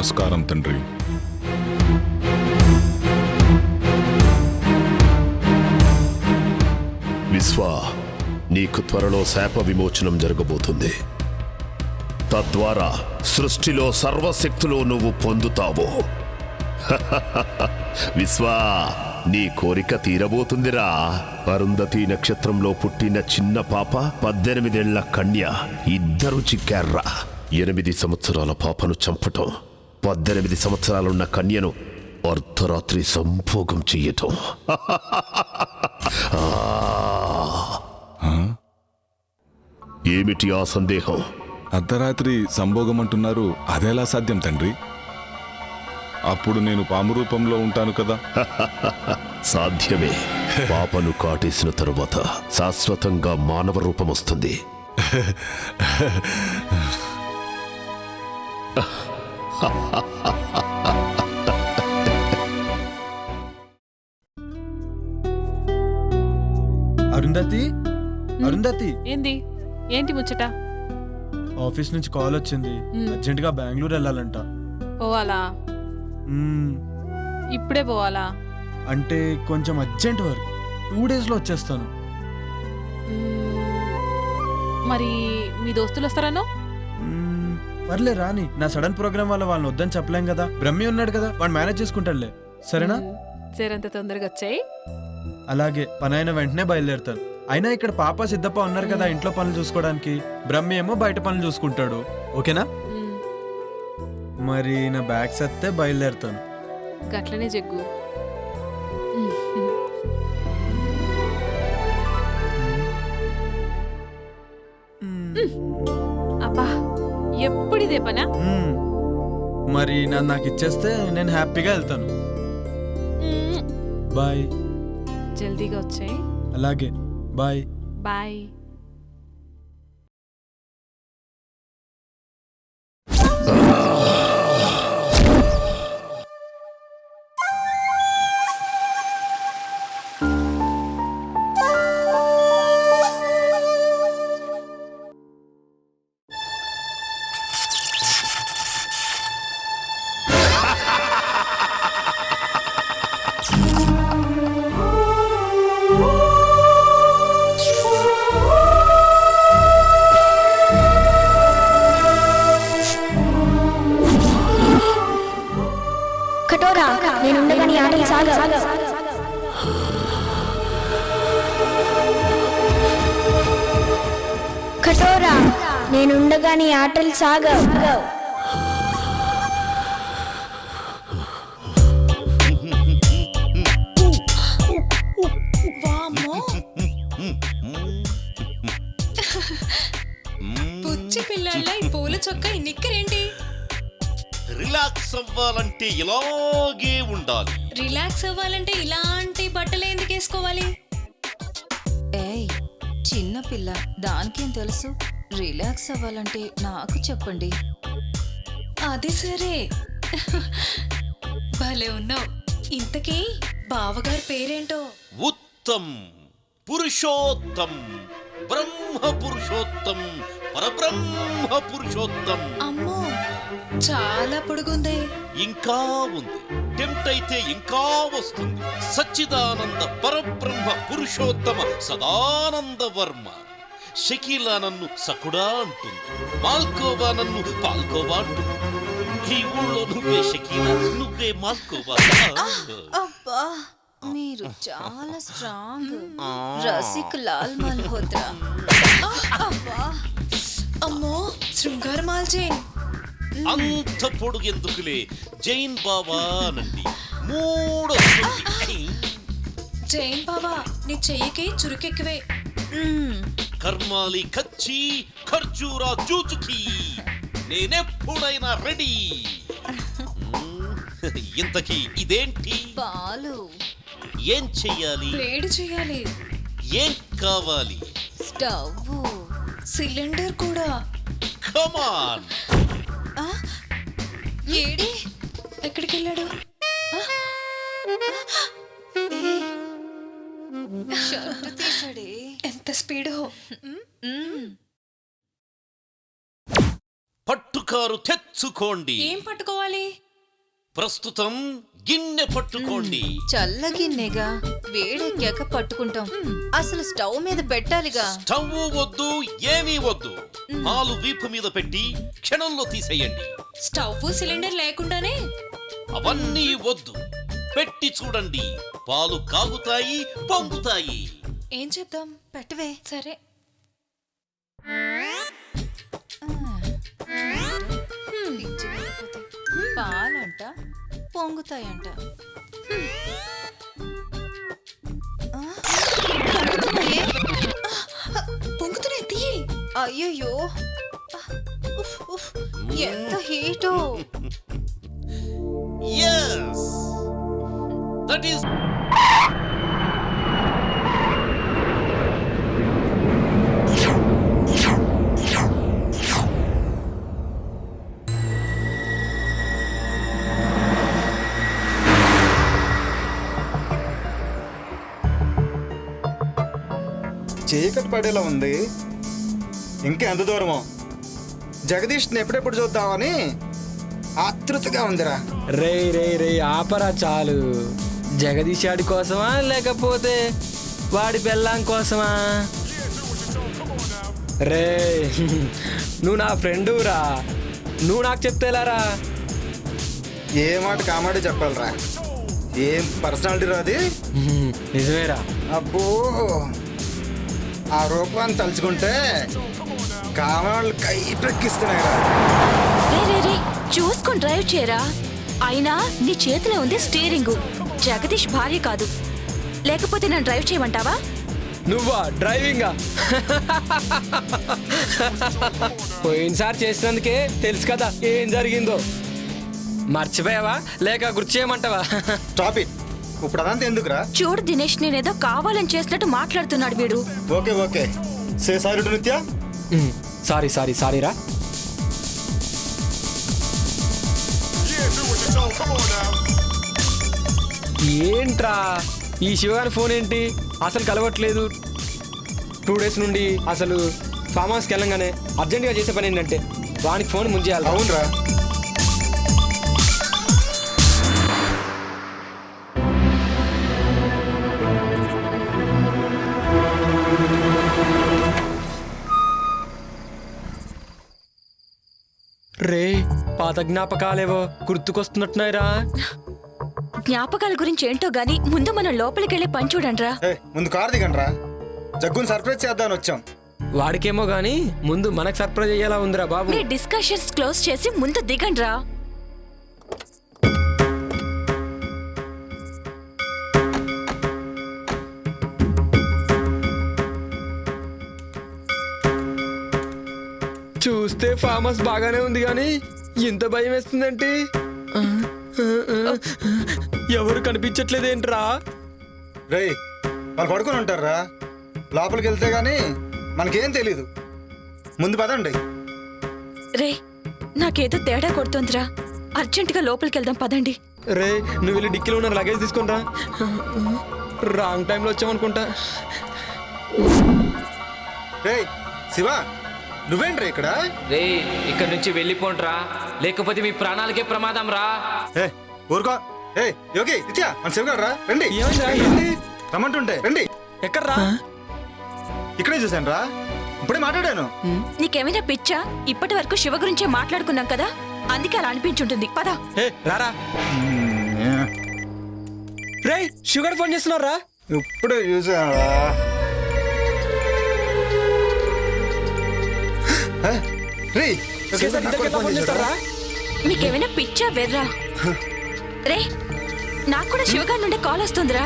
Speaker 1: నమస్కారం తండ్రి.
Speaker 14: విశ్వా, నీకు త్వరలో శాప విమోచనం జరగబోతుంది. తద్వారా సృష్టిలో సర్వశక్తులు నువ్వు పొందుతావు. విశ్వా, నీ కోరిక తీరబోతుందిరా. అరుంధతి నక్షత్రంలో పుట్టిన చిన్న పాప, 18 ఏళ్ల కన్య ఇద్దరు చిక్కార్రా. 8 సంవత్సరాల పాపను చంపటం, 18 సంవత్సరాలున్న కన్యను అర్ధరాత్రి సంభోగం చెయ్యటం. ఏమిటి ఆ సందేహం?
Speaker 1: అర్ధరాత్రి సంభోగం అంటున్నారు, అదెలా సాధ్యం తండ్రి? అప్పుడు నేను పాము రూపంలో ఉంటాను కదా.
Speaker 14: సాధ్యమే. పాపను కాటేసిన తరువాత శాశ్వతంగా మానవ రూపం వస్తుంది.
Speaker 5: అరుంధతి, అరుంధతి,
Speaker 4: ఏంటి ముచ్చట?
Speaker 5: ఆఫీస్ నుంచి కాల్ వచ్చింది. అర్జెంట్ గా బెంగళూరు వెళ్ళాలంట.
Speaker 4: పోవాలా? ఇప్పుడే పోవాలా?
Speaker 5: అంటే కొంచెం అర్జెంట్ వర్క్. 2 days లో వచ్చేస్తాను.
Speaker 4: మరి మీ దోస్తులు వస్తారనో?
Speaker 5: పర్లే రాని. నా సడన్ ప్రోగ్రామ్ వల్ల వాళ్ళని వద్దని చెప్పలేం కదా. బ్రహ్మి ఉన్నాడు కదా, వాడు మేనేజ్ చేసుకుంటాడులే. సరేనా?
Speaker 4: జరంత తొందరగా వచ్చాయి.
Speaker 5: అలాగే, పని అయిన వెంటనే బయలుదేరుతాను. అయినా ఇక్కడ పాప సిద్ధప్ప ఉన్నారు కదా ఇంట్లో పనులు చూసుకోవడానికి. బ్రహ్మి ఏమో బయట పనులు చూసుకుంటాడు. ఓకేనా? మరి నా బ్యాగ్ సత్తే బయలుదేరుతాను.
Speaker 4: గట్లనే జగ్గు. అబ్బా, ఎప్పుడిదే పనా?
Speaker 5: మరి నాకు ఇచ్చేస్తే నేను హ్యాపీగా వెళ్తాను. బాయ్.
Speaker 4: జల్దీగా వచ్చాయి.
Speaker 5: అలాగే, బాయ్.
Speaker 4: బాయ్.
Speaker 7: కఠోరా, నేనుండగా నీ ఆటలు సాగవు. కఠోరా, నేనుండగా నీ ఆటలు సాగవు.
Speaker 8: పుచ్చి పిల్లల ఈ పూల చొక్క ఈ నిక్కరేంటి?
Speaker 9: రిలాక్స్ అవ్వాలంటే ఇలాగే ఉండాలి.
Speaker 8: రిలాక్స్ అవ్వాలంటే ఇలాంటి బట్టలు ఎందుకు వేసుకోవాలి?
Speaker 15: ఏయ్, చిన్న పిల్ల, దానికేం తెలుసు? రిలాక్స్ అవ్వాలంటే నాకు చెప్పండి.
Speaker 8: అది సరే, భలే ఉన్నావు. ఇంతకీ బావగారి పేరేంటో?
Speaker 9: ఉత్తమ్, పురుషోత్తం, బ్రహ్మ పురుషోత్తం, పరబ్రహ్మ పురుషోత్తం.
Speaker 8: అమ్మో, చాలా పొడుగుంది.
Speaker 9: ఇంకా ఉంది. టెంప్ట్ అయితే ఇంకా వస్తుంది. సచ్చిదానంద పరబ్రహ్మ పురుషోత్తమ సదానంద వర్మ. షకీలా నన్ను సకుడా అంటుంది, మాల్కోవా నన్ను పాల్కోవా అంటుంది. ఈ ఊళ్ళో నువ్వే షకీలా, నువ్వే మాల్కోవా.
Speaker 15: అబ్బా, మీరు చాలా స్ట్రాంగ్. రసిక్ లాల్ మల్హోత్రా.
Speaker 8: అమ్మో, శృంగార మాల్ జైన్.
Speaker 9: అంత పొడుగెందుకులే, జైన్ బాబా నండి. 3
Speaker 8: జైన్ బాబా, నీ చెయ్యికి చురుకెక్కువే.
Speaker 9: కర్మాలి కచ్చి ఖర్జూరా జూచుకి, నేనెప్పుడైనా రెడీ. ఇంతకీ ఇదేంటి?
Speaker 15: పాలు.
Speaker 9: ఏం చెయ్యాలి?
Speaker 8: వేడి చెయ్యాలి.
Speaker 9: ఏం కావాలి?
Speaker 15: స్టవ్,
Speaker 8: సిలిండర్ కూడా.
Speaker 9: కమాన్.
Speaker 8: ఏడి ఎక్కడికి వెళ్ళాడు?
Speaker 15: షర్ట్ తీసాడే.
Speaker 8: ఎంత స్పీడో.
Speaker 9: పట్టుక పుకారు తెచ్చుకోండి.
Speaker 8: ఏం పట్టుకోవాలి?
Speaker 9: ప్రస్తుతం గిన్నె పట్టుకోండి.
Speaker 15: చల్లగిన్నెగా వేడెక్కాక పట్టుకుంటాం. అసలు స్టవ్ మీద పెట్టాలిగా.
Speaker 9: స్టవ్ వద్దు, ఏమీ వద్దు. పాలు వీపు మీద పెట్టి క్షణంలో తీసేయండి.
Speaker 8: స్టవ్ సిలిండర్ లేకుండానే?
Speaker 9: అవన్నీ వద్దు, పెట్టి చూడండి. పాలు కాగుతాయి, పొంగుతాయి.
Speaker 8: ఏం చేద్దాం? పెట్టవే. సరే.
Speaker 15: పాలంట పొంగుతాయంట.
Speaker 8: పొంగుతున్నాయి, తీయి.
Speaker 15: అయ్యయ్యో, ఎంత హీటో.
Speaker 9: Yes, that is.
Speaker 13: చీకటి పడేలా ఉంది. ఇంకా ఎంత దూరమో? జగదీష్ని ఎప్పుడెప్పుడు చూద్దామని ఆతృతగా ఉందిరా.
Speaker 16: రే రే రే ఆపరా చాలు. జగదీష్ వాడి కోసమా లేకపోతే వాడి బెల్లం కోసమా? రే నువ్వు నా ఫ్రెండురా, నువ్వు నాకు చెప్తేలారా?
Speaker 13: ఏ మాట కామాడే చెప్పాలరా. ఏం పర్సనాలిటీ రాది.
Speaker 16: నిజమేరా.
Speaker 13: అబ్బో, ఆ రూపాన్ని తలుచుకుంటే కామాళ్ళు కైపెక్కిస్తున్నాయిరా.
Speaker 7: చూసుకొని డ్రైవ్ చేయరా. అయినా నీ చేతిలో ఉంది స్టీరింగ్, జగదీష్ భార్య కాదు. లేకపోతే నన్ను డ్రైవ్ చేయమంటావా?
Speaker 16: నువ్వా డ్రైవింగా? పోయినసారి చేసినందుకే తెలుసు కదా ఏం జరిగిందో. మర్చిపోయావా లేక గుర్తు చేయమంటావా?
Speaker 13: Stop it. ఇప్పుడు అదంతా ఎందుకురా?
Speaker 7: చూడు దినేష్, నేనేదో కావాలని చేసినట్టు మాట్లాడుతున్నాడు వీడు.
Speaker 13: Okay okay, say sorry to నిత్య.
Speaker 16: సారీ సారీ సారీరా. ఏంట్రా ఈ శివగారి ఫోన్ ఏంటి అసలు కలవట్లేదు? 2 days నుండి అసలు ఫామ్ హౌస్కి వెళ్ళంగానే అర్జెంటుగా చేసే పని ఏంటంటే వానికి ఫోన్ ముంచేయాలి.
Speaker 13: అవునరా.
Speaker 16: రే పాత జ్ఞాపకాలేవో గుర్తుకొస్తున్నట్టున్నాయిరా.
Speaker 7: జ్ఞాపకాల గురించి ఏంటో గానీ ముందు మనం లోపలికి వెళ్ళి పని చూడండిరా.
Speaker 13: ముందు కార్ దిగండ్రా, జగ్గుని సర్ప్రైజ్ చేద్దామని వచ్చాం.
Speaker 16: వాడికేమో గానీ ముందు మనకు సర్ప్రైజ్ అయ్యేలా ఉందిరా బాబు.
Speaker 7: మీ డిస్కషన్స్ క్లోజ్ చేసి ముందు దిగండిరా.
Speaker 16: చూస్తే ఫామ్ హౌస్ బాగానే ఉంది కానీ ఇంత భయం వేస్తుందంటే ఎవరు కనిపించట్లేదేంట్రా?
Speaker 13: రే వాళ్ళు పడుకొని ఉంటారా, లోపలికి వెళ్తే గానీ మనకేం తెలీదు. ముందు పదండి.
Speaker 7: రే నాకేదో తేడా కొడుతోందిరా, అర్జెంటుగా లోపలికి వెళ్దాం పదండి.
Speaker 16: రే నువ్వు వెళ్ళి డిక్కీలో ఉన్న లగేజ్ తీసుకుంటా. రాంగ్ టైంలో వచ్చామనుకుంటా.
Speaker 13: రే శివ, నువ్వేంట్రా ఇక్కడ?
Speaker 6: రే ఇక్కడ నుంచి వెళ్ళిపోండ్రా, లేకపోతే మీ ప్రాణాలకే ప్రమాదం రా.
Speaker 13: ఊరుకో. ఏ యోగి నిత్య, మన శివగారు రా, రండి. రమ్మంటుంటే రండి.
Speaker 16: ఎక్కడ్రా?
Speaker 13: ఇక్కడే చూశాను రా, ఇప్పుడే మాట్లాడాను.
Speaker 7: నీకేమైనా పిచ్చా? ఇప్పటి వరకు శివ గురించే మాట్లాడుకున్నాం కదా, అందుకే అలా అనిపించుంటుంది. పద.
Speaker 16: రారా. రే షుగర్ ఫోన్ చేస్తున్నారా?
Speaker 13: ఇప్పుడే చూసాను.
Speaker 7: మీకేమైనా పిచ్చా వెర్రా? రే నాకు కూడా శివగారి నుండి కాల్ వస్తుందిరా.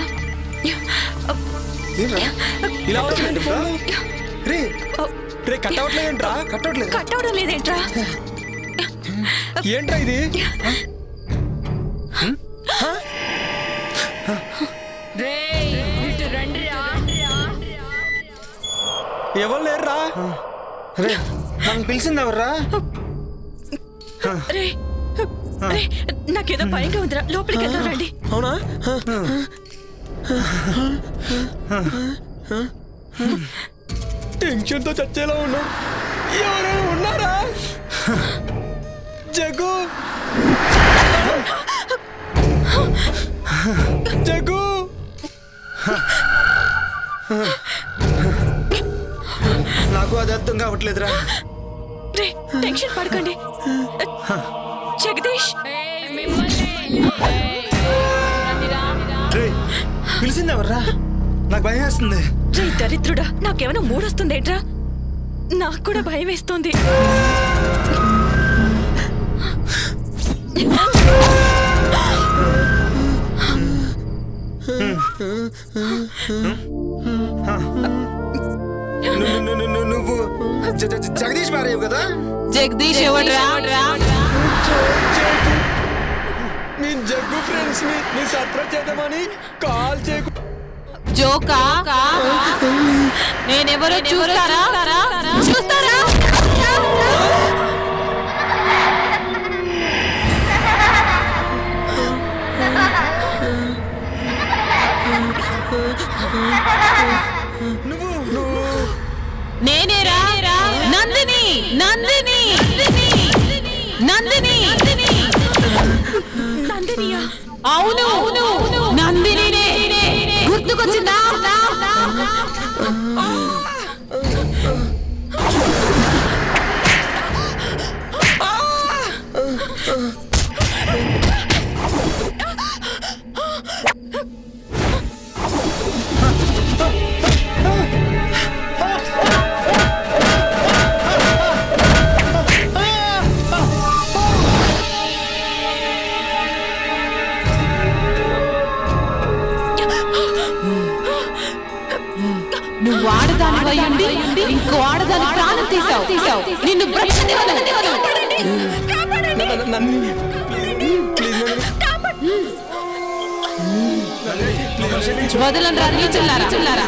Speaker 16: ఇలా వచ్చిందండి ఫోన్. రే కట్ అవట్లేదేంట్రా?
Speaker 7: కట్ అవడం లేదేంట్రా?
Speaker 16: ఏంట్రా ఇది? ఎవరు లేరురా?
Speaker 13: రే నన్ను పిలిచింది ఎవర్రా?
Speaker 7: రే నాకేదో భయంగా ఉందిరా, లోపలికి వెళ్దాం రండి.
Speaker 16: అవునా? టెన్షన్తో చచ్చేలా ఉన్నా. ఎవరైనా ఉన్నారా? జగ్గు జగ్గు
Speaker 13: నాకు అది అర్థం కావట్లేదురా.
Speaker 7: టెన్షన్ పడకండి. జగదీష్
Speaker 13: పిలిచిందెవర్రా? నాకు భయం వేస్తుంది.
Speaker 7: రే దరిద్రుడా, నాకేమైనా మూడొస్తుందేట్రా? నాకు కూడా భయం వేస్తుంది.
Speaker 13: నువ్వు జగదీష్ భార్యవు కదా?
Speaker 4: జగదీష్ ఎవడ్రా?
Speaker 16: మీ జగ్గు ఫ్రెండ్స్ ని సర్ప్రైజ్ చేద్దామని కాల్ చేయకు.
Speaker 4: జోకా నేనెవరో చూస్తారా? నేనేరా నందిని నందిని నందిని
Speaker 7: నందినియా?
Speaker 4: అవును నందినినే. గుర్తుకొచ్చిందా? నువ్వు ఆడదాని ఇంకో ఆడదాని ప్రాణం తీసావు. నిన్ను వదలని రాదు చిల్లారా.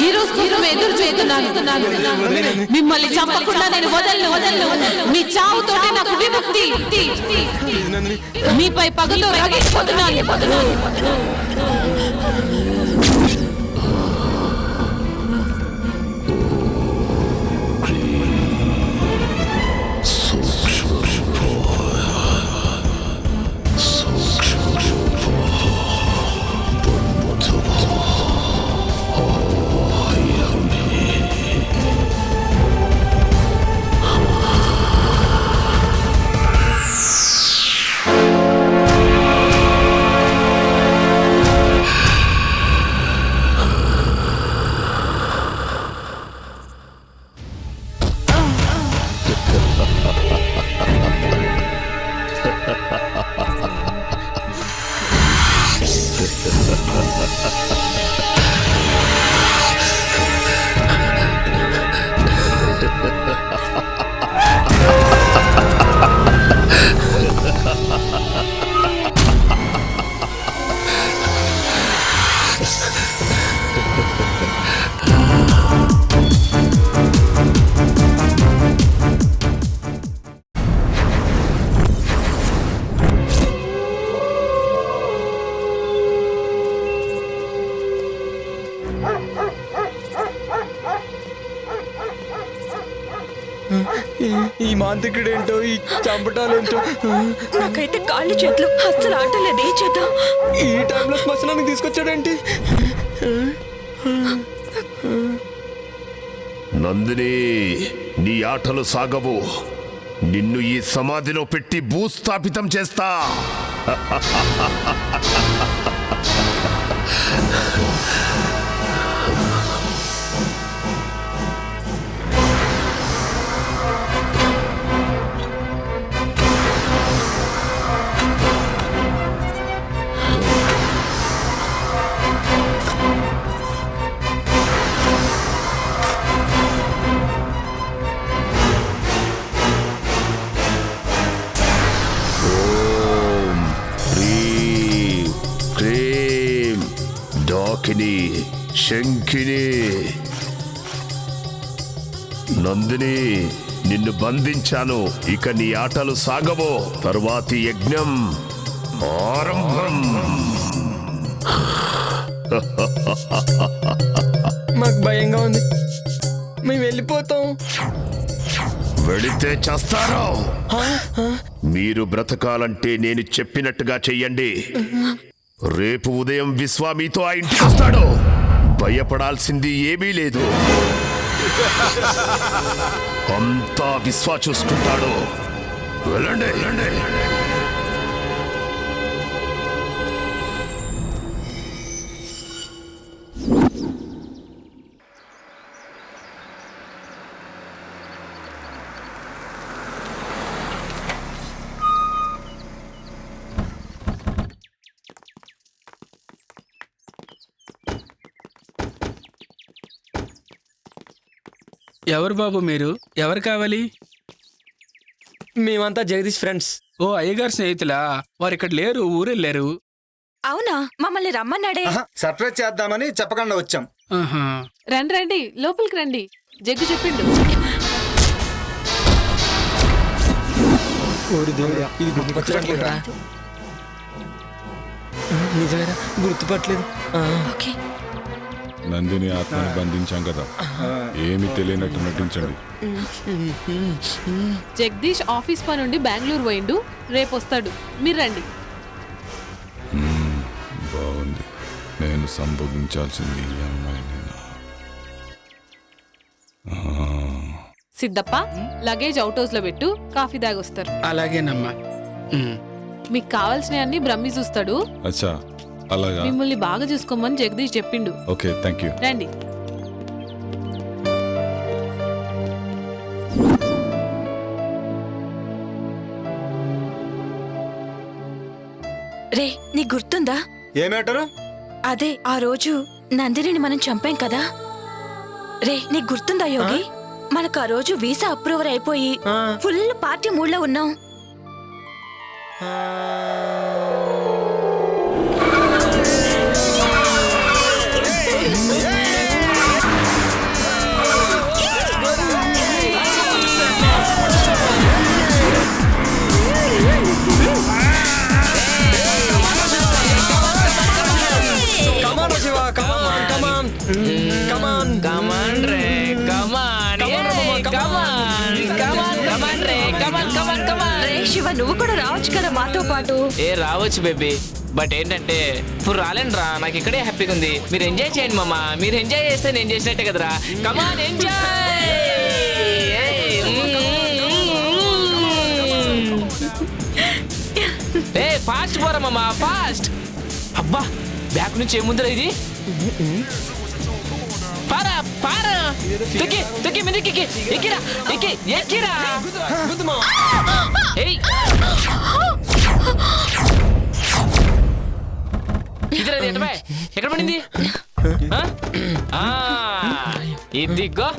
Speaker 4: ఈ రోజు కోసం ఎదురు చేస్తున్నాను. మిమ్మల్ని చంపకుండా నేను వదలను. మీ చావుతోనే నాకు విముక్తి. మీపై పగతో రగిలిపోతున్నాను.
Speaker 16: ఈ మాంత్రికుడేంటో, ఈ చంపటాలేంటో.
Speaker 7: నాకైతే కాళ్ళు చేతులు అస్సలు ఆటలేదు. ఏం చేద్దాం?
Speaker 16: ఈ టైంలో శ్మశానానికి తీసుకొచ్చాడేంటి?
Speaker 14: నందిని, నీ ఆటలు సాగవు. నిన్ను ఈ సమాధిలో పెట్టి భూస్థాపితం చేస్తా. డాకిని, శంఖిని, నందిని, నిన్ను బంధించాను. ఇక నీ ఆటలు సాగవు. తరువాతి యజ్ఞం ఆరంభం.
Speaker 16: మాకు భయంగా ఉంది, మేము వెళ్ళిపోతాం.
Speaker 14: వెళితే చేస్తారు. మీరు బ్రతకాలంటే నేను చెప్పినట్టుగా చెయ్యండి. రేపు ఉదయం విశ్వ మీతో ఆ ఇంటికి వస్తాడు. భయపడాల్సింది ఏమీ లేదు. అంతా విశ్వ చూసుకుంటాడు. వెళ్ళండి వెళ్ళండి.
Speaker 12: ఎవరు బాబు మీరు? ఎవరు కావాలి?
Speaker 16: మేమంతా జగదీష్ ఫ్రెండ్స్.
Speaker 12: ఓ అయ్యగారు స్నేహితులా? వారు ఇక్కడ లేరు, ఊరెళ్ళారు.
Speaker 7: అవునా? మమ్మల్ని రమ్మన్నాడే.
Speaker 13: సర్ప్రైజ్ చేద్దామని చెప్పకుండా వచ్చాం.
Speaker 4: రండి రండి, లోపలికి రండి. జగ్గు చెప్పిండు.
Speaker 16: ఇది గుర్తుపట్టలేదురా. నిజమేరా, గుర్తుపట్టలేదు.
Speaker 1: నందిని ఆత్మని బంధించాం కదా, ఏమి తెలియనట్టు నటించండి.
Speaker 4: జగదీష్ ఆఫీస్ పని నుండి బెంగళూరు పోయిండు, రేపు వస్తాడు. మీరు రండి.
Speaker 1: బాగుంది. నేను సంభోగించాల్సింది ఈ అమ్మాయినేనా?
Speaker 4: సిద్ధప్ప, లగేజ్ అవుట్ హౌస్ లో పెట్టు, కాఫీ దాగొస్తారు.
Speaker 12: అలాగేనమ్మా.
Speaker 4: మీకు కావాల్సినవి అన్ని బ్రహ్మి చూస్తాడు.
Speaker 1: అచ్చా, అలాగా.
Speaker 4: మిమ్మల్ని బాగా చూసుకోమని జగదీష్ చెప్పిండు.
Speaker 1: Okay, thank you.
Speaker 4: రండి.
Speaker 7: రే, నీకు గుర్తుందా?
Speaker 13: ఏమేటారు?
Speaker 7: అదే ఆ రోజు నందినిని మనం చంపాం కదా. రే, నీకు గుర్తుందా యోగి? మనకు ఆ రోజు వీసా అప్రూవర్ అయిపోయి ఫుల్ పార్టీ మూడ్లో ఉన్నాం. శివ, నువ్వు కూడా రావచ్చు కదా మాతో పాటు.
Speaker 6: రావచ్చు బేబీ, బట్ ఏంటంటే ఇప్పుడు రాలేను రా. నాకు ఇక్కడే హ్యాపీగా ఉంది. మీరు ఎంజాయ్ చేయండి మామ. మీరు ఎంజాయ్ చేస్తే నేను చేసినట్టే కదరా. కమాన్ ఎంజాయ్. ఫాస్ట్ పోరా మామ, ఫాస్ట్. అబ్బా, బ్యాక్ నుంచి ఏముందిరా ఇది? పారా పారా, తొక్కి తొక్కి మీదకి ఎక్కిరా, ఎక్కిరా. ఇదిరా, ఎక్కడ పడింది? ఇదిగో.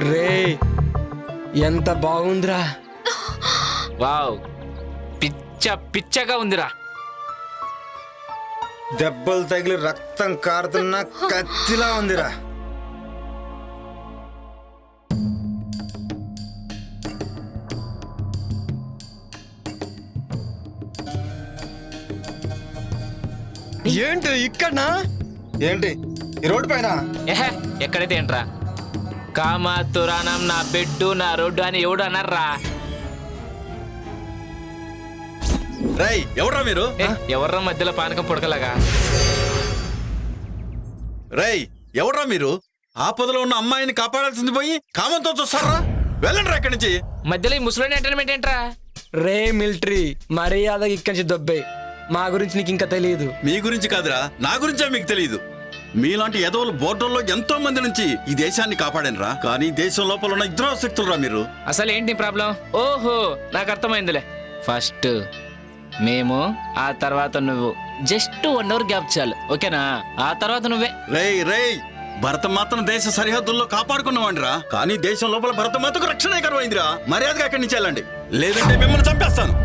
Speaker 16: రే, ఎంత బాగుందిరా.
Speaker 6: వావ్, పిచ్చగా ఉందిరా.
Speaker 13: దెబ్బలు తగిలి రక్తం కారుతున్న కత్తిలా ఉందిరా.
Speaker 16: ఏంటి ఇక్కడనా?
Speaker 13: ఏంటి ఈ రోడ్డు పైన?
Speaker 6: ఎక్కడైతే ఏంట్రా? కామాతురానం నా బెడ్డు నా రోడ్డు అని ఎవడు అన్నారా?
Speaker 17: రై, ఎవడ్రా మీరు?
Speaker 6: ఎవర్రా మధ్యలో పానకం పుడకలాగా?
Speaker 17: రై, ఎవడ్రా మీరు? ఆపదలో ఉన్న అమ్మాయిని కాపాడాల్సింది పోయి కామంతో చూస్తారా? వెళ్ళండి రా ఇక్కడి నుంచి.
Speaker 6: మధ్యలో ఈ ముసలోని ఎంటర్టైన్మెంట్ ఏంట్రా?
Speaker 16: రే మిలిటరీ, మర్యాదగా ఇక్కడి నుంచి దొబ్బే. మా గురించి నీకు ఇంకా తెలియదు.
Speaker 17: మీ గురించి కాదురా, నా గురించే మీకు తెలియదు. మీలాంటి ఎదవలు బోర్డర్లో ఎంతో మంది నుంచి ఈ దేశాన్ని కాపాడనరా, కానీ దేశం లోపల ఉన్న ఇద్దరు శక్తులరా మీరు.
Speaker 6: అసలు ఏంటి ప్రాబ్లం? ఓహో, నాకు అర్థమైందిలే. ఫస్ట్ మేము, ఆ తర్వాత నువ్వు. జస్ట్ 1 అవర్ గ్యాప్ చాలు, ఓకేనా? ఆ తర్వాత నువ్వే.
Speaker 17: రేయ్, భరతమాతను దేశ సరిహద్దుల్లో కాపాడుకున్నవాడిరా, కానీ దేశం లోపల భరతమాతకు రక్షణ కరువైందిరా. మర్యాదగా అక్కడి నుంచి వెళ్ళండి, లేదంటే మిమ్మల్ని చంపేస్తాను.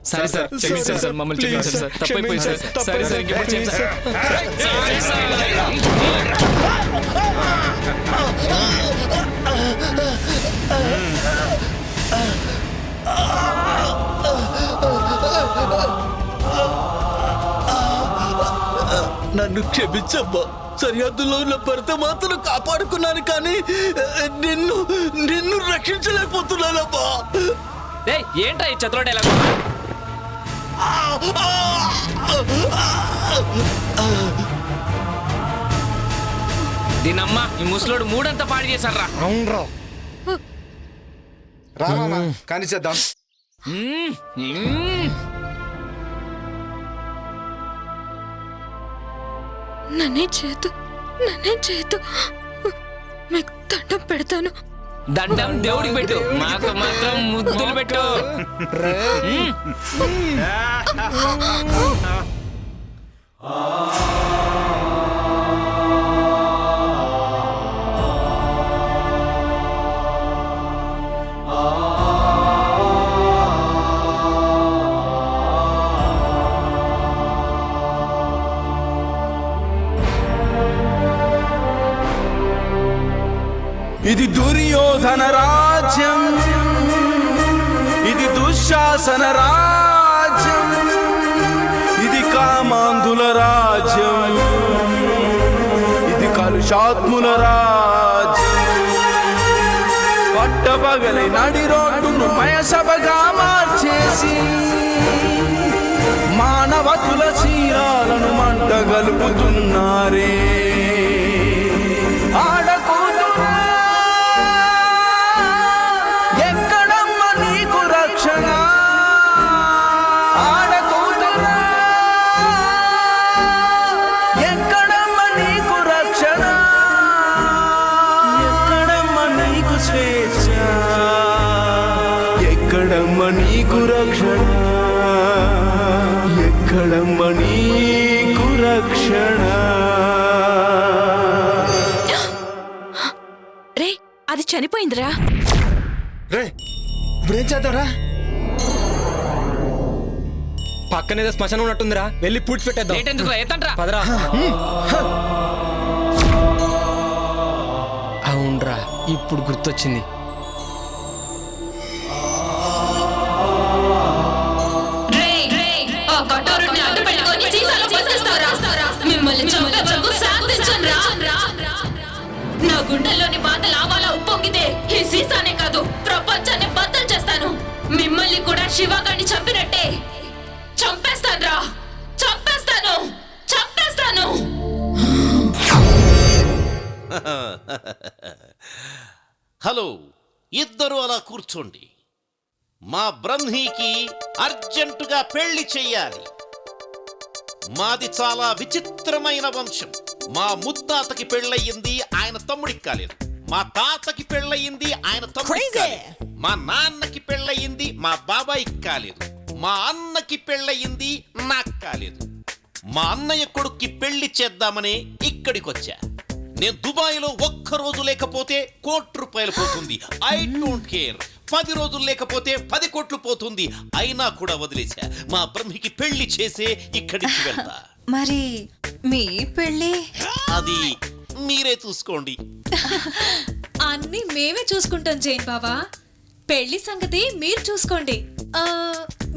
Speaker 6: సరే సార్, క్షమించండి సార్, మమ్మల్ని క్షమించండి సార్, తప్పైపోయింది సార్. సరే సార్, ఇంకెప్పుడు చేయండి సార్.
Speaker 17: నన్ను క్షమించమ్మా. సరిహద్దులో ఉన్న భర్త మాత్రం కాపాడుకున్నాను, కానీ నిన్ను నిన్ను రక్షించలేకపోతున్నానమ్మా.
Speaker 6: ఏంటా ఈ చతురోడు ఎలా దీనమ్మా ఈ ముసలోడు మూడంతా పాడు చేశారా?
Speaker 13: అవునరా, రామా కానీ చేద్దాం.
Speaker 7: నన్నే చేతు మీకు దండం పెడతాను.
Speaker 6: దండం దేవుడికి పెట్టు, మాకు మాత్రం ముద్దులు పెట్టు.
Speaker 18: ఇది దుర్యోధన రాజ్యం, ఇది దుశ్శాసన రాజ్యం, ఇది కామాంధుల రాజ్యం, ఇది కలుషాత్ముల రాజ్యం. పట్టపగలి నడి రోడ్డును మయసభగా మార్చేసి మానవతుల చీరాలను మంటగలుపుతున్నారే. ఎక్కడమ్మ నీకు రక్షణ, ఎక్కడమ్మ నీకు రక్షణ.
Speaker 7: రే అది చనిపోయిందిరా.
Speaker 13: రే ఇప్పుడేం చేద్దాంరా?
Speaker 16: పక్కనేదో శ్మశానం ఉన్నట్టుందిరా, వెళ్ళి పూడ్చిపెట్టేద్దాం. పదరా. అవునరా, ఇప్పుడు గుర్తొచ్చింది.
Speaker 7: నా గుండెల్లోని బాధ లావాలా ఉప్పొంగితే ఈ సీసానే కాదు ప్రపంచాన్ని బద్దలు చేస్తాను. మిమ్మల్ని కూడా శివగాన్ని చంపినట్టే చంపేస్తాను.
Speaker 9: హలో, ఇద్దరు అలా కూర్చోండి. మా బ్రహ్మీకి అర్జెంటుగా పెళ్లి చెయ్యాలి. మాది చాలా విచిత్రమైన వంశం. మా ముత్తాతకి పెళ్ళయింది, ఆయన తమ్ముడికి కాలేదు. మా తాతకి పెళ్ళయింది, ఆయన తమ్ముడికి కాలేదు. మా నాన్నకి పెళ్ళయింది, మా బాబాయికి కాలేదు. మా అన్నకి పెళ్ళయింది, నాకు కాలేదు. మా అన్నయ్య కొడుక్కి పెళ్లి చేద్దామని ఇక్కడికి వచ్చా. నేను దుబాయ్లో ఒక్కరోజు లేకపోతే ₹1,00,00,000 పోతుంది. I don't care. 10 రోజులు లేకపోతే 10 కోట్లు పోతుంది. అయినా కూడా వదిలేశా. మా బ్రహ్మికి పెళ్లి చేసే ఇక్కడికి వెళ్తా.
Speaker 15: మరి మీ పెళ్ళి
Speaker 9: అది మీరే చూసుకోండి.
Speaker 8: అన్ని మేమే చూసుకుంటాం జైన్ బావా. పెళ్లి సంగతి మీరు చూసుకోండి.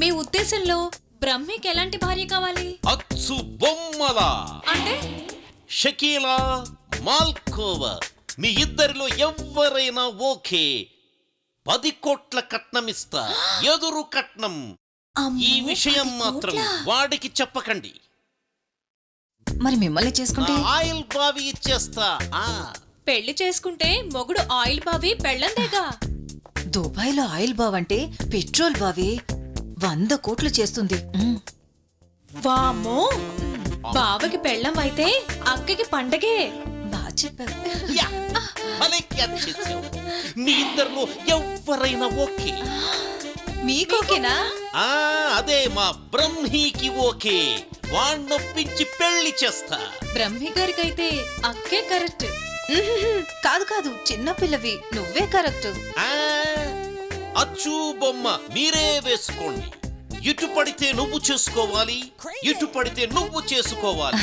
Speaker 8: మీ ఉద్దేశంలో బ్రహ్మికి ఎలాంటి భార్య కావాలి?
Speaker 9: అచ్చు బొమ్మలా
Speaker 8: అంటే
Speaker 9: షకీలా, మాల్కోవా, మీ ఇద్దరిలో ఎవరైనా ఓకే. 10 కోట్ల కట్నం ఇస్తా, ఎదురు కట్నం. ఈ విషయం మాత్రం వాడికి చెప్పకండి.
Speaker 15: మరి మిమ్మల్ని చేసుకుంటే
Speaker 9: ఆయిల్ బావి ఇచ్చేస్తా.
Speaker 8: పెళ్లి చేసుకుంటే మొగుడు ఆయిల్ బావి పెళ్ళందేగా.
Speaker 15: దుబాయ్లో ఆయిల్ బావ్ అంటే పెట్రోల్ బావి 100 కోట్లు చేస్తుంది.
Speaker 8: వామ్మో, బావకి పెళ్ళం అయితే అక్కకి పండగే.
Speaker 15: బాగా చెప్పావు.
Speaker 9: మీ ఇద్దరిలో ఎవరైనా ఓకే.
Speaker 15: మీకోకేనా?
Speaker 9: అదే మా బ్రహ్మీకి ఓకే. వాణ్ణొప్పించి పెళ్లి చేస్తా.
Speaker 8: బ్రహ్మి గారికైతే అక్కే కరెక్ట్.
Speaker 15: కాదు కాదు, చిన్నపిల్లవి, నువ్వే కరెక్ట్.
Speaker 9: అచ్చు బొమ్మ మీరే వేసుకోండి. ఇటు పడితే నువ్వు చేసుకోవాలి, ఇటు పడితే నువ్వు చేసుకోవాలి.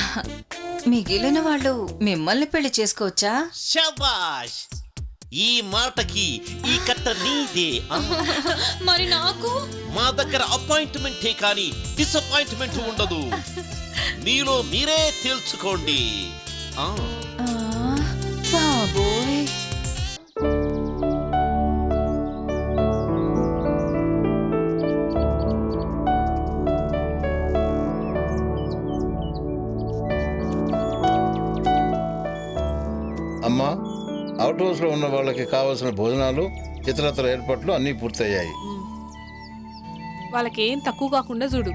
Speaker 15: మిగిలిన వాళ్ళు మిమ్మల్ని పెళ్లి చేసుకోవచ్చా?
Speaker 9: శబాష్. ఈ మాటకి ఈ కట్ట నీదే.
Speaker 8: మరి నాకు
Speaker 9: మా దగ్గర అపాయింట్మెంటే కానీ డిసప్పాయింట్మెంట్ ఉండదు. మీలో మీరే తేల్చుకోండి.
Speaker 15: బాబోయ్.
Speaker 10: అమ్మా, అవుట్ హౌస్ లో ఉన్న వాళ్ళకి కావాల్సిన భోజనాలు ఇతరత్ర ఏర్పాట్లు అన్నీ పూర్తయ్యాయి.
Speaker 4: వాళ్ళకేం తక్కువ కాకుండా చూడు.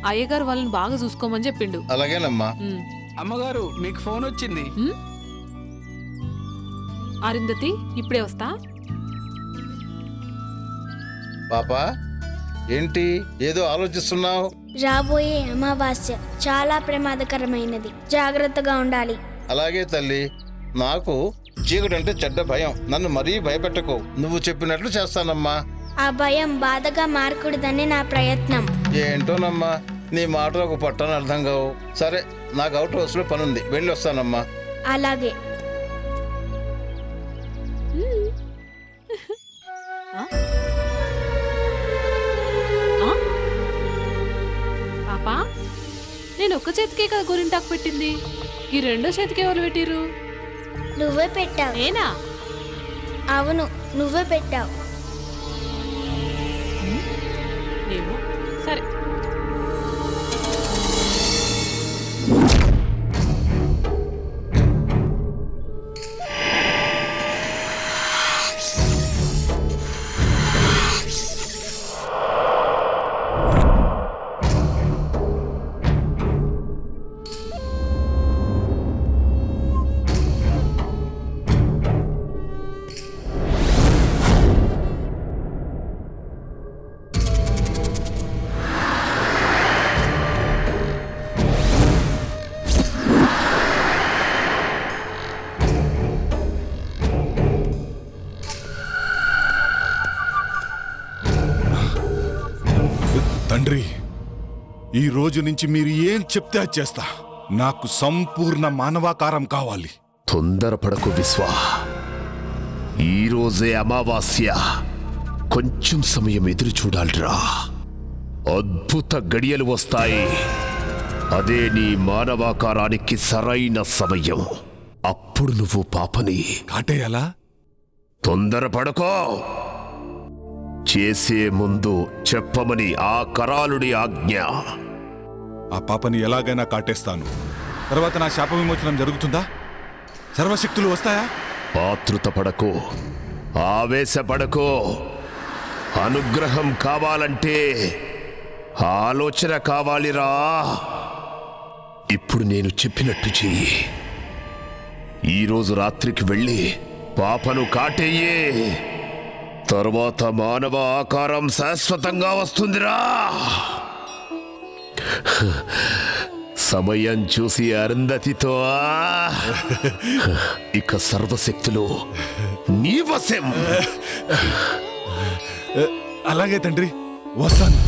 Speaker 4: అయ్యగారు వాళ్ళని బాగా చూసుకోమని చెప్పిండు.
Speaker 10: అలాగేనమ్మా.
Speaker 19: అమ్మగారు మీకు ఫోన్ వచ్చింది.
Speaker 4: అరుంధతి ఇప్పుడే వస్తా.
Speaker 10: పాపా, ఏంటి ఏదో ఆలోచిస్తున్నావు?
Speaker 20: రాబోయే అమావాస్య చాలా ప్రమాదకరమైనది, జాగ్రత్తగా ఉండాలి.
Speaker 10: అలాగే తల్లి, నాకు చీకటంటే చెడ్డ భయం. నన్ను మరీ భయపెట్టకు. నువ్వు చెప్పినట్లు చేస్తానమ్మా.
Speaker 20: ఆ భయం బాధగా మారకూడదని నా ప్రయత్నం.
Speaker 10: ఏంటోనమ్మా, నీ మాటలకు పట్టని అర్థం కావు. సరే, నాకు అవుట్ హౌస్ లో పనుంది, వెళ్ళి వస్తానమ్మా.
Speaker 20: అలాగే.
Speaker 4: పాపా, నేను ఒక్క చేతికే కదా గోరింటాకు పెట్టింది, ఈ రెండో చేతికి ఎవరు పెట్టిరు?
Speaker 20: నువ్వే పెట్టావు.
Speaker 4: నేనా?
Speaker 20: అవును, నువ్వే పెట్టావు.
Speaker 4: ఏమో, సరే.
Speaker 1: తండ్రి, ఈ రోజు నుంచి మీరు ఏం చెప్తే అది చేస్తా. నాకు సంపూర్ణ మానవాకారం కావాలి.
Speaker 14: తొందరపడకు విశ్వా, ఈరోజే అమావాస్య. కొంచెం సమయం ఎదురు చూడాలిరా. అద్భుత గడియలు వస్తాయి. అదే నీ మానవాకారానికి సరైన సమయం. అప్పుడు నువ్వు పాపని
Speaker 1: కాటేయాలా?
Speaker 14: తొందరపడకో. చేసే ముందు చెప్పమని ఆ కరాలుడి ఆజ్ఞ.
Speaker 1: ఆ పాపని ఎలాగైనా కాటేస్తాను. తర్వాత నా శాప విమోచనం జరుగుతుందా? సర్వశక్తులు వస్తాయా?
Speaker 14: ఆతృతపడకో, ఆవేశపడకో. అనుగ్రహం కావాలంటే ఆలోచన కావాలిరా. ఇప్పుడు నేను చెప్పినట్టు చెయ్యి. ఈరోజు రాత్రికి వెళ్ళి పాపను కాటేయే. తరువాత మానవ ఆకారం శాశ్వతంగా వస్తుందిరా. సమయం చూసి అరుంధతితో ఇక సర్వశక్తులు నీ వశం.
Speaker 1: అలాగే తండ్రి, వస్తాను.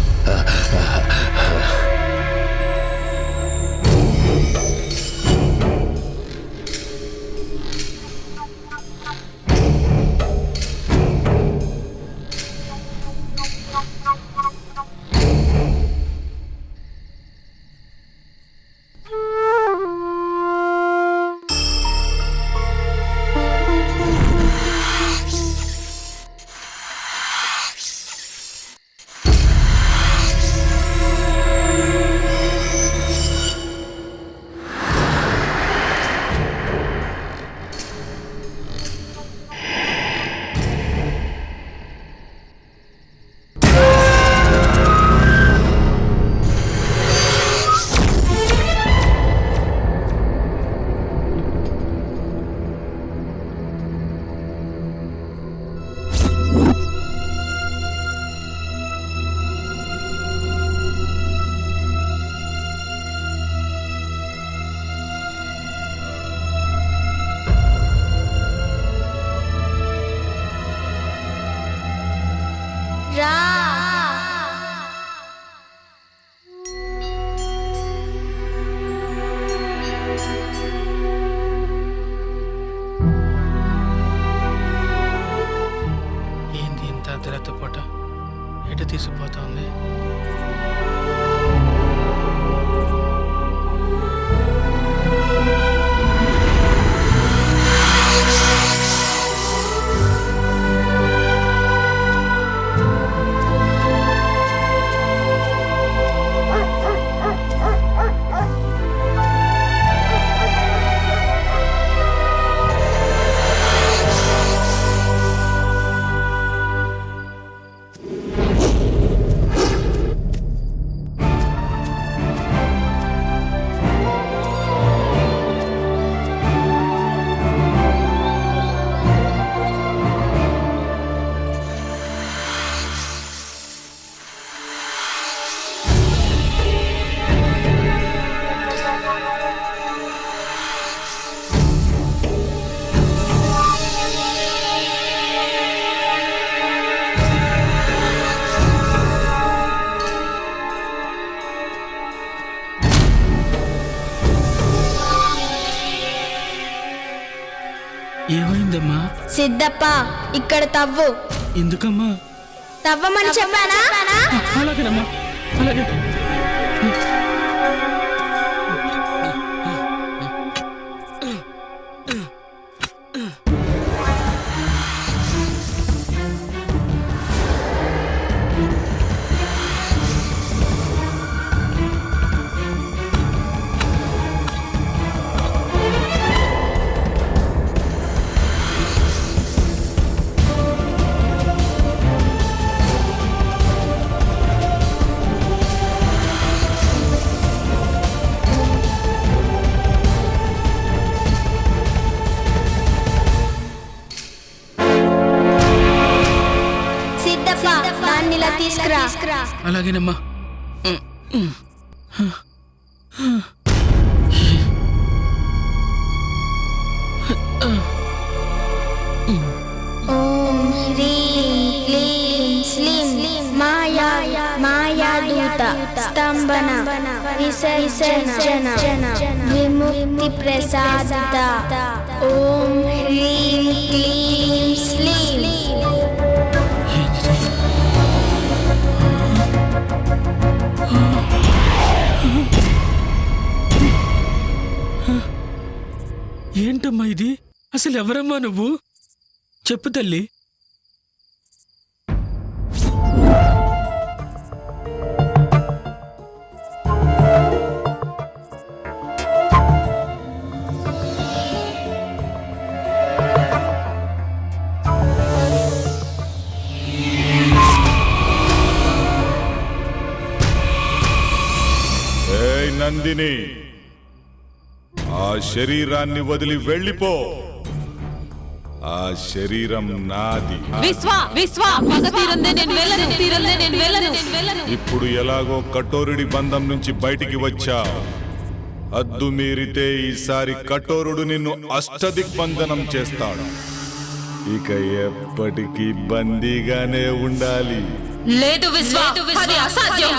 Speaker 12: రాత్రిపూట ఎటు తీసుకుపోతుంది? ఏమైందమ్మా?
Speaker 20: సిద్ధప్ప ఇక్కడ తవ్వు.
Speaker 12: ఎందుకమ్మా?
Speaker 20: తవ్వమని చెప్పానా?
Speaker 12: అలాగేనమ్మా, అలాగే.
Speaker 20: తీసుకురా.
Speaker 12: అలాగేనమ్మా.
Speaker 20: ఓం హ్రీం క్లీం స్లీం మాయాదూత స్తంభన విసర్జన విముక్తి ప్రసాదిత. ఓం హ్రీం క్లీం స్లీం.
Speaker 12: ఏంటమ్మా ఇది? అసలు ఎవరమ్మా నువ్వు? చెప్పు తల్లి.
Speaker 1: ఏయ్ నందిని, ఆ శరీరాన్ని వదిలి వెళ్ళిపో. ఆ శరీరం నాది. ఇప్పుడు ఎలాగో కఠోరుడి బంధం నుంచి బయటికి వచ్చా. హద్దు మీరితే ఈసారి కఠోరుడు నిన్ను అష్టదిగ్బంధనం చేస్తాడు. ఇక ఎప్పటికీ బందీగానే ఉండాలి.
Speaker 4: లేదు విశ్వా, అది అసాధ్యం.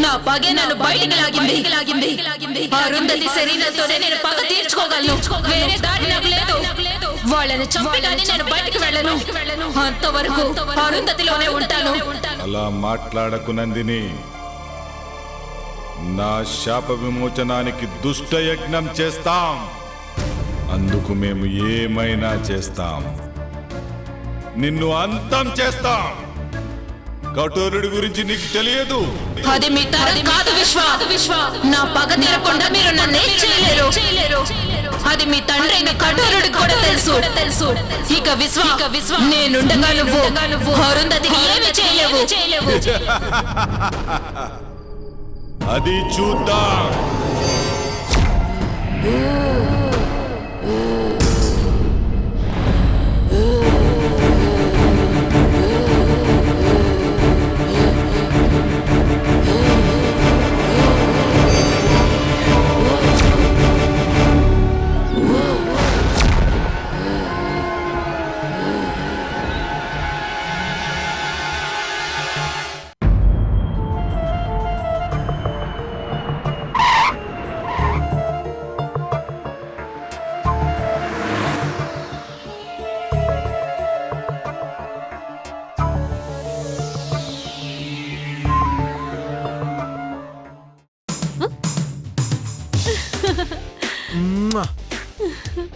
Speaker 4: నా పగే నన్ను బయటికి లాగింది. అరుంధతి శరీరంతోనే నేను పగ తీర్చుకోగలను. వేరే దారి నాకు లేదు. వాళ్ళని చంపి కానీ నేను బయటికి వెళ్ళను. అంతవరకు అరుంధతిలోనే ఉంటాను.
Speaker 1: అలా మాట్లాడకు నందిని. నా శాప విమోచనానికి దుష్ట యజ్ఞం చేస్తాం. అందుకు మేము ఏమైనా చేస్తాం. నిన్ను అంతం చేస్తాం. కఠోరుడి గురించి నీకు తెలియదు.
Speaker 4: అది మీ తరం కాదు విశ్వ. నా పగ తీరకుండా మీరు నన్ను ఏం చేయలేరు. అది మీ తండ్రి అయిన కఠోరుడికి కూడా తెలుసు. ఇక విశ్వ నేనుండగా నువ్వు అరుంధతికి ఏమి చేయలేవు.
Speaker 1: అది చూద్దాం.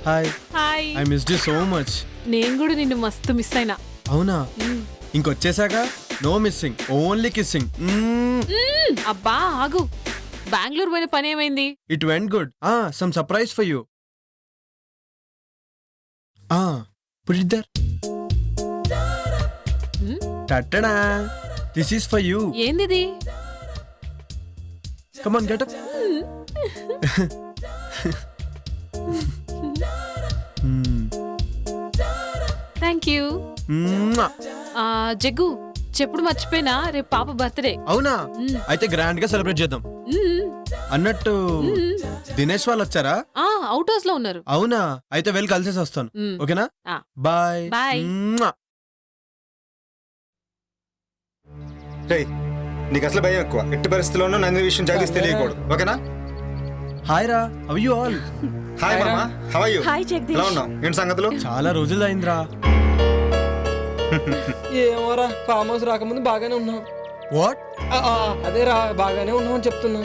Speaker 5: Hi
Speaker 8: hi
Speaker 5: I missed you so much.
Speaker 8: నేను కూడా నిన్ను మస్తు మిస్ అయినా.
Speaker 5: అవునా? ఇంకొచ్చేసాక నో మిస్సింగ్, ఓన్లీ కిస్సింగ్.
Speaker 8: అబ్బా ఆగు, బెంగళూరు పోయిన పని ఏమైంది?
Speaker 5: It went good. Some surprise for you. Put it there. Tada, this is for you.
Speaker 8: ఏందిది?
Speaker 5: Come on, get up.
Speaker 8: Thank you. Jaggu, చెప్పుడు మర్చిపోయినా, రేపు పాప బర్త్డే.
Speaker 5: అవునా? అయితే గ్రాండ్ గా సెలబ్రేట్ చేద్దాం. అన్నట్టు దినేష్ వాళ్ళు వచ్చారా?
Speaker 8: అవుట్ హౌస్ లో ఉన్నారు.
Speaker 5: అవునా? అయితే వెళ్ళి కలిసేసి వస్తాను. ఓకేనా? Bye
Speaker 8: bye.
Speaker 13: నీకు అసలు భయం ఎక్కువ. ఎట్టి పరిస్థితుల్లోనూ నంది విషయం జగదీష్ తెలియకూడదు. ఓకేనా?
Speaker 5: హాయ్ రా, హౌ యు ఆల్?
Speaker 13: హాయ్ మామా, how are you?
Speaker 7: Hi Jagadish.
Speaker 13: ఎలా ఉన్నావు? ఏంటి సంగతులు?
Speaker 5: చాలా రోజులు అయిందిరా.
Speaker 16: ఏమోరా, ఫామ్ హౌస్ రాకముందు బాగానే ఉన్నాం.
Speaker 5: వాట్?
Speaker 16: అదేరా, బాగానే ఉన్నామని చెప్తున్నా.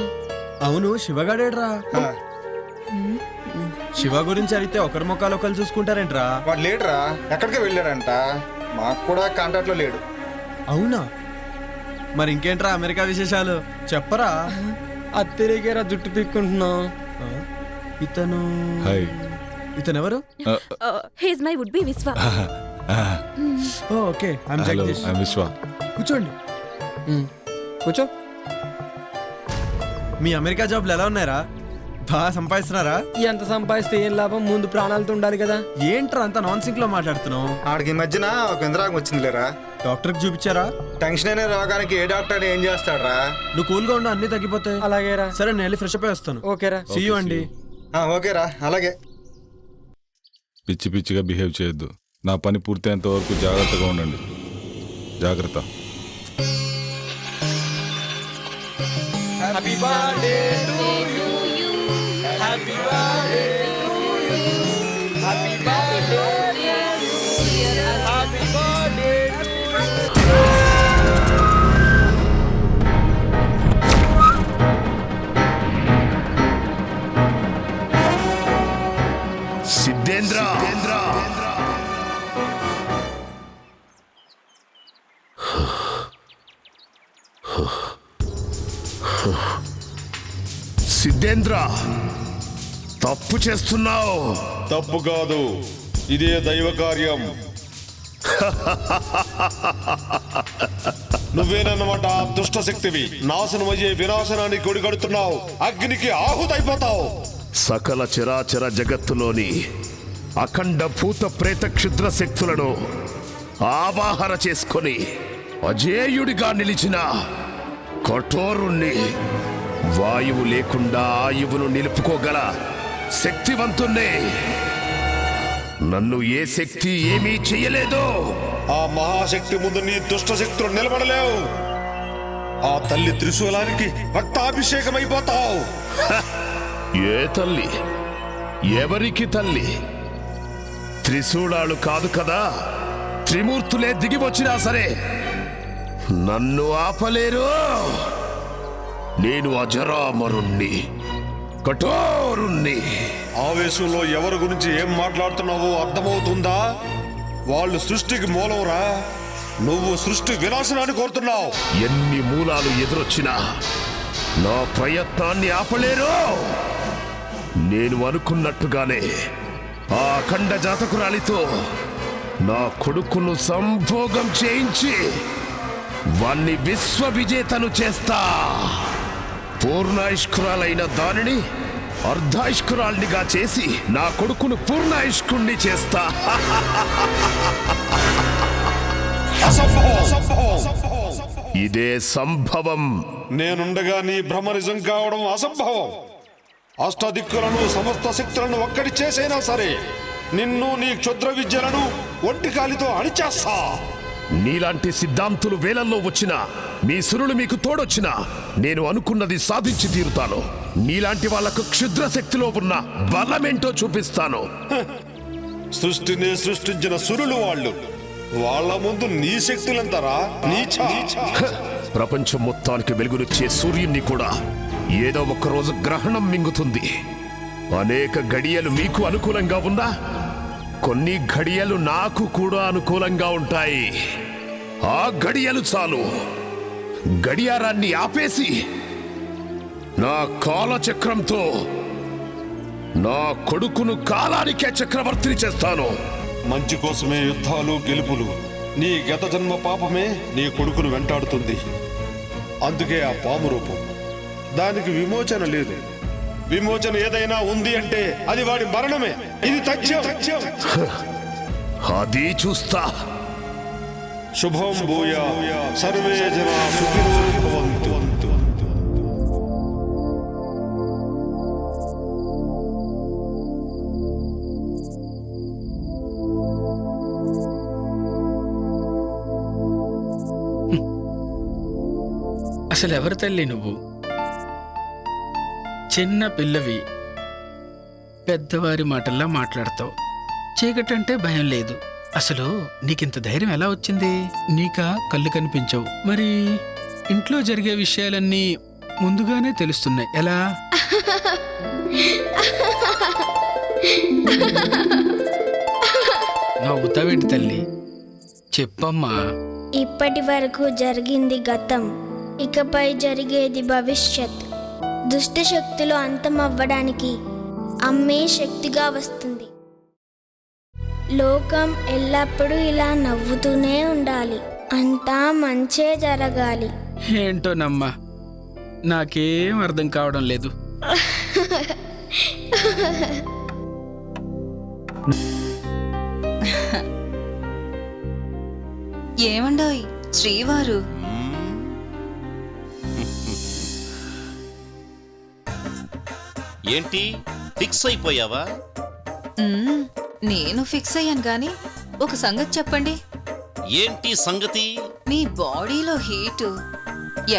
Speaker 5: అవును, శివగాడేడ్రా? శివ గురించి అడిగితే ఒకరి ముఖాలు ఒకరు చూసుకుంటారేంట్రా?
Speaker 13: వాడు లేడురా, ఎక్కడికి వెళ్ళాడంట. మాకు కూడా కాంటాక్ట్ లో లేడు.
Speaker 5: అవునా? మరి ఇంకేంట్రా అమెరికా విశేషాలు చెప్పరా?
Speaker 16: అత్తరికేరా జుట్టు పీక్కుంటున్నాం.
Speaker 5: ఇతను ఎవరు?
Speaker 7: హీస్ మై వుడ్ బి విశ్వ.
Speaker 5: Okay, I'm Jagadish.
Speaker 1: ఐమ్ విశ్వ.
Speaker 5: కూర్చోండి.
Speaker 16: కూర్చో.
Speaker 5: మీ అమెరికా జాబ్లు ఎలా ఉన్నాయరా? బాగా సంపాదిస్తున్నారా?
Speaker 16: ఎంత సంపాదిస్తే ఏం లాభం, ముందు ప్రాణాలతో ఉండాలి కదా.
Speaker 5: ఏంట్రా అంత నాన్ సింక్ లో మాట్లాడుతున్నావు?
Speaker 13: ఆడికి ఈ మధ్యన ఒక ఇంద్రాగం వచ్చింది లేరా.
Speaker 5: డాక్టర్ కి చూపించారా?
Speaker 13: టెన్షన్ అనే రోగానికి ఏ డాక్టర్ ఏం చేస్తాడరా?
Speaker 5: నువ్వు కూల్ గా ఉండు, అన్ని తగ్గిపోతాయి.
Speaker 16: అలాగేరా.
Speaker 5: సరే, నేను వెళ్ళి ఫ్రెష్ అప్ అయి వస్తాను.
Speaker 16: ఓకేరా.
Speaker 5: సీ యూ అండి.
Speaker 13: ఓకేరా, అలాగే.
Speaker 1: పిచ్చి పిచ్చిగా బిహేవ్ చేయొద్దు. నా పని పూర్తయ్యేంత వరకు జాగ్రత్తగా ఉండండి. జాగ్రత్త.
Speaker 16: Happy birthday to you. Happy birthday to you. Happy birthday dear. Happy birthday.
Speaker 14: Siddhendra, Siddhendra, తప్పు చేస్తున్నావు.
Speaker 11: తప్పు కాదు, ఇదే దైవ కార్యం. నువ్వేనన్నమాట ఆ దుష్ట శక్తివి. నాశనమయ్యే వినాశనానికి కొడిగడుతున్నావు. అగ్నికి ఆహుతైపోతావు.
Speaker 14: సకల చరాచర జగత్తులోని అఖండ భూత ప్రేత క్షుద్ర శక్తులను ఆవాహన చేసుకొని అజేయుడిగా నిలిచిన కఠోరుణ్ణి, వాయువు లేకుండా ఆయువును నిలుపుకోగల శక్తివంతుణ్ణి. నన్ను ఏ శక్తి ఏమీ చెయ్యలేదు.
Speaker 11: ఆ మహాశక్తి ముందు నీ దుష్ట శక్తులు నిలబడలేవు. ఆ తల్లి త్రిశూలానికి రక్తాభిషేకమైపోతావు.
Speaker 14: ఏ తల్లి? ఎవరికి తల్లి? త్రిశూలాలు కాదు కదా, త్రిమూర్తులే దిగి వచ్చినా సరే నన్ను ఆపలేరు. నేను అజరామరుణ్ణి, కఠోరుణ్ణి.
Speaker 11: ఆవేశంలో ఎవరి గురించి ఏం మాట్లాడుతున్నావో అర్థమవుతుందా? వాళ్ళు సృష్టికి మూలంరా. నువ్వు సృష్టి వినాశనాన్ని కోరుతున్నావు.
Speaker 14: ఎన్ని మూలాలు ఎదురొచ్చినా నా ప్రయత్నాన్ని ఆపలేరు. నేను అనుకున్నట్టుగానే ఆ అఖండ జాతకురాలితో నా కొడుకును సంభోగం చేయించి వాణ్ణి విశ్వ విజేతను చేస్తా. పూర్ణాయుష్కురాలైన దానిని అర్ధాయుష్కురాల్నిగా చేసి నా కొడుకును పూర్ణాయుష్కుణ్ణి చేస్తా. ఇదే సంభవం.
Speaker 11: నేనుండగా నీ భ్రమ నిజం కావడం అసంభవం. అష్టదిక్కులను సమస్త శక్తులను ఒక్కటి చేసైనా సరే నిన్ను, నీ క్షుద్ర విద్యలను ఒంటికాలితో అణిచేస్తా.
Speaker 14: నీలాంటి సిద్ధాంతులు వేలల్లో వచ్చినా, మీ సురులు మీకు తోడొచ్చినా నేను అనుకున్నది సాధించి తీరుతాను. నీలాంటి వాళ్లకు క్షుద్ర శక్తిలో ఉన్న బలమేంటో చూపిస్తాను.
Speaker 11: సృష్టిని సృష్టించిన సురులు వాళ్ళు. వాళ్ళ ముందు నీ శక్తులంతరా నీచా.
Speaker 14: ప్రపంచం మొత్తానికి వెలుగునిచ్చే సూర్యున్ని కూడా ఏదో ఒక రోజు గ్రహణం మింగుతుంది. అనేక గడియలు మీకు అనుకూలంగా ఉన్నా కొన్ని గడియలు నాకు కూడా అనుకూలంగా ఉంటాయి. ఆ గడియలు చాలు. గడియారాన్ని ఆపేసి నా కాలచక్రంతో నా కొడుకును కాలానికే చక్రవర్తిని చేస్తాను.
Speaker 11: మంచి కోసమే యుద్ధాలు గెలుపులు. నీ గత జన్మ పాపమే నీ కొడుకును వెంటాడుతుంది. అందుకే ఆ పాము రూపం. దానికి విమోచన లేదు. విమోచన ఏదైనా ఉంది అంటే అది వాడి మరణమే. ఇది తథ్యం.
Speaker 14: అది చూస్తా.
Speaker 11: శుభం భూయా సర్వే జనా సుఖినో భవంతు.
Speaker 12: అసలు ఎవరి తల్లి నువ్వు? చిన్న పిల్లవి, పెద్దవారి మాటల్లా మాట్లాడతావు. చీకటంటే భయం లేదు. అసలు నీకింత ధైర్యం ఎలా వచ్చింది? నీకా కళ్ళు కనిపించవు, మరి ఇంట్లో జరిగే విషయాలన్నీ ముందుగానే తెలుస్తున్నాయి. ఎలా? నవ్వుతావేంటి తల్లి? చెప్పమ్మా.
Speaker 21: ఇప్పటి వరకు జరిగింది గతం, ఇకపై జరిగేది భవిష్యత్. దుష్ట శక్తులు అంతమవ్వడానికి అమ్మే శక్తిగా వస్తుంది. లోకం ఎల్లప్పుడూ ఇలా నవ్వుతూనే ఉండాలి. అంతా మంచే జరగాలి.
Speaker 12: ఏంటోనమ్మా, నాకేం అర్థం కావడం లేదు.
Speaker 15: ఏమండోయ్ శ్రీవారు?
Speaker 9: ఏంటి ఫిక్స్ అయిపోయావా?
Speaker 15: నేను ఫిక్స్ అయ్యాను గాని ఒక సంగతి చెప్పండి.
Speaker 9: ఏంటి సంగతి?
Speaker 15: మీ బాడీలో హీటు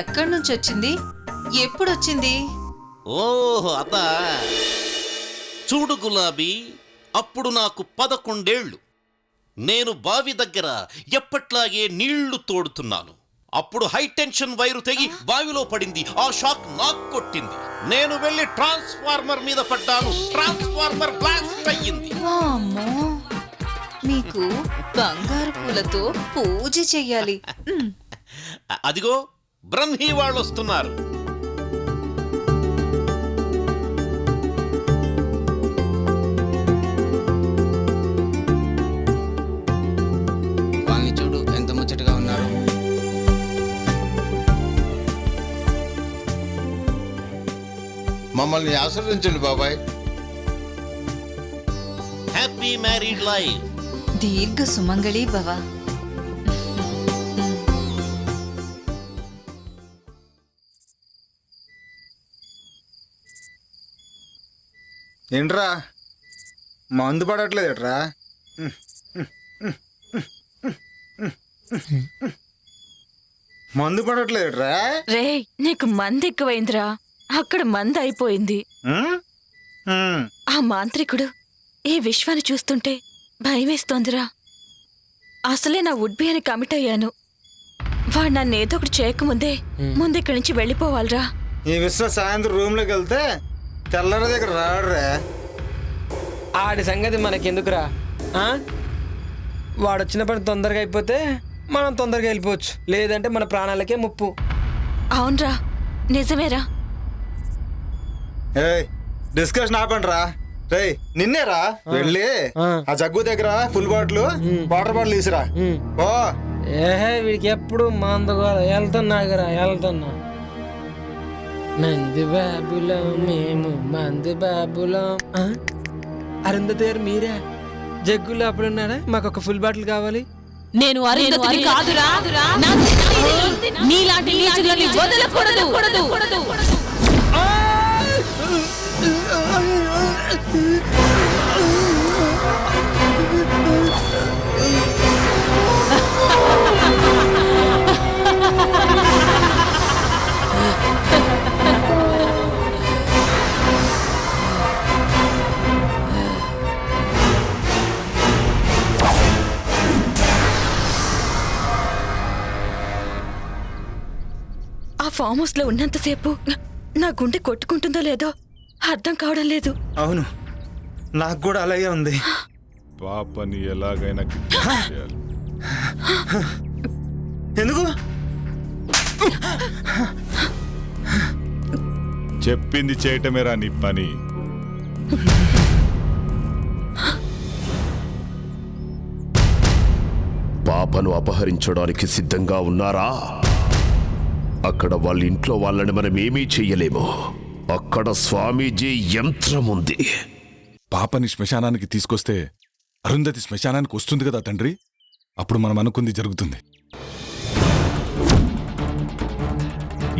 Speaker 15: ఎక్కడి నుంచి వచ్చింది? ఎప్పుడొచ్చింది?
Speaker 9: ఓహో అదా. చూడు గులాబీ, అప్పుడు నాకు 11 ఏళ్ళు. నేను బావి దగ్గర ఎప్పట్లాగే నీళ్లు తోడుతున్నాను. అప్పుడు హై టెన్షన్ వైరు తెగి బావిలో పడింది. ఆ షాక్ నాకు కొట్టింది. నేను వెళ్ళి ట్రాన్స్ఫార్మర్ మీద పడ్డాను. ట్రాన్స్ఫార్మర్ బ్లాస్ట్ అయ్యింది.
Speaker 15: అమ్మో, మీకు బంగారు పూలతో పూజ చెయ్యాలి.
Speaker 9: అదిగో బ్రహ్మీ వాళ్ళు వస్తున్నారు.
Speaker 22: వాళ్ళని చూడు ఎంత ముచ్చటగా ఉన్నారు.
Speaker 10: మమ్మల్ని ఆశీర్వదించండి బాబాయ్.
Speaker 9: Happy married life.
Speaker 15: దీర్ఘ సుమంగళి భవ.
Speaker 13: ఏంట్రా మందు పడట్లేదట్రా? మందు పడట్లేదట్రా?
Speaker 7: రే, నీకు మంది ఎక్కువైందిరా. అక్కడ మంది అయిపోయింది. ఆ మాంత్రికుడు ఈ విశ్వాన్ని చూస్తుంటే భయమేస్తోందిరా. అసలే నా వుడ్బీ అని కమిట్ అయ్యాను. వాడు నన్ను ఏదో ఒకటి చేయకముందే ముందు ఇక్కడి నుంచి వెళ్ళిపోవాలిరా.
Speaker 13: ఈ విశ్వ సాయంత్రం రూమ్లోకి వెళ్తే తెల్లర దగ్గర రాడురా.
Speaker 16: ఆడి సంగతి మనకెందుకురా? వాడు వచ్చిన పని తొందరగా అయిపోతే మనం తొందరగా వెళ్ళిపోవచ్చు. లేదంటే మన ప్రాణాలకే ముప్పు.
Speaker 7: అవునరా, నిజమేరా.
Speaker 13: డిస్కషన్ ఆపండిరా. రే నిన్నేరా వెళ్ళి ఆ జగ్గు దగ్గర ఫుల్ బాటిల్ వాటర్ బాటిల్ తీసురా. ఓ
Speaker 16: ఏహే, వీడికి ఎప్పుడు మందుగోల. వెళ్తున్నాగరా, వెళ్తున్నా. మంది బాబులం మేము, మంది బాబులం. అరుంధతి గారు మీరా? జగ్గులో అప్పుడున్నారా? మాకు ఒక ఫుల్ బాటిల్ కావాలి.
Speaker 4: నేను అరుంధతిని కాదురా. నీలాంటి నీచులని వదలకూడదు.
Speaker 7: ఆ ఫామ్ హౌస్ లో ఉన్నంతసేపు నా గుండె కొట్టుకుంటుందో లేదో అర్థం కావడం లేదు.
Speaker 13: అవును, నాకు కూడా అలాగే ఉంది.
Speaker 1: పాపని ఎలాగైనా కిడ్నాప్ చేయాలి.
Speaker 13: ఎందుకు?
Speaker 1: చెప్పింది చేయటమేరా నీ పని.
Speaker 14: పాపను అపహరించడానికి సిద్ధంగా ఉన్నారా? అక్కడ వాళ్ళ ఇంట్లో వాళ్ళని మనం ఏమీ చెయ్యలేము. అక్కడ స్వామీజీ యంత్రం ఉంది.
Speaker 1: పాపని శ్మశానానికి తీసుకొస్తే అరుంధతి శ్మశానానికి వస్తుంది కదా తండ్రి. అప్పుడు మనం అనుకుంది జరుగుతుంది.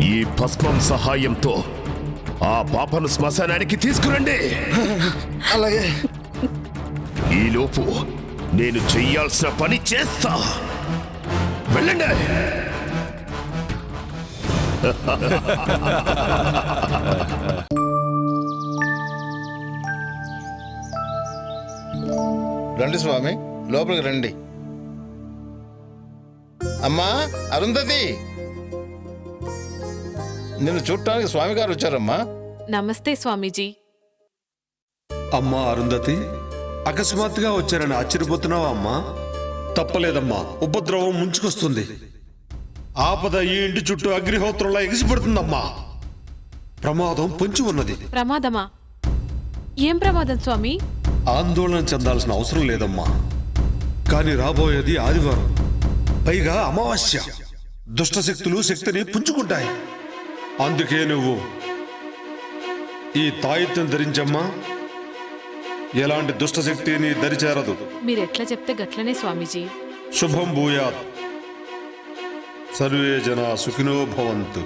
Speaker 14: ఈ భస్మం సహాయంతో ఆ పాపను శ్మశానానికి తీసుకురండి.
Speaker 13: అలాగే.
Speaker 14: ఈలోపు నేను చెయ్యాల్సిన పని చేస్తా. వెళ్ళండి.
Speaker 10: రండి స్వామి, లోపలికి రండి. అమ్మా అరుంధతి, నిన్ను చూడటానికి స్వామి గారు వచ్చారమ్మా.
Speaker 2: నమస్తే స్వామీజీ.
Speaker 11: అమ్మా అరుంధతి, అకస్మాత్తుగా వచ్చారని ఆశ్చర్యపోతున్నావా అమ్మా? తప్పలేదమ్మా, ఉపద్రవం ముంచుకొస్తుంది. ఆపద ఈ ఇంటి చుట్టూ అగ్నిహోత్రంలా ఎగిసిపడుతుందమ్మా. ప్రమాదం పొంచి ఉన్నది.
Speaker 2: ప్రమాదమా? ఏం ప్రమాదం స్వామి?
Speaker 11: ఆందోళన చెందాల్సిన అవసరం లేదమ్మా. కానీ రాబోయేది ఆదివారం, పైగా అమావాస్య. దుష్టశక్తులు శక్తిని పుంజుకుంటాయి. అందుకే నువ్వు ఈ తాయిత్యం ధరించమ్మా. ఎలాంటి దుష్టశక్తి నీ దరిచేరదు.
Speaker 2: మీరెట్లా చెప్తే గట్లనే స్వామీజీ.
Speaker 11: శుభం భూయాత్. సర్వే జనా సుఖినో భవంతు.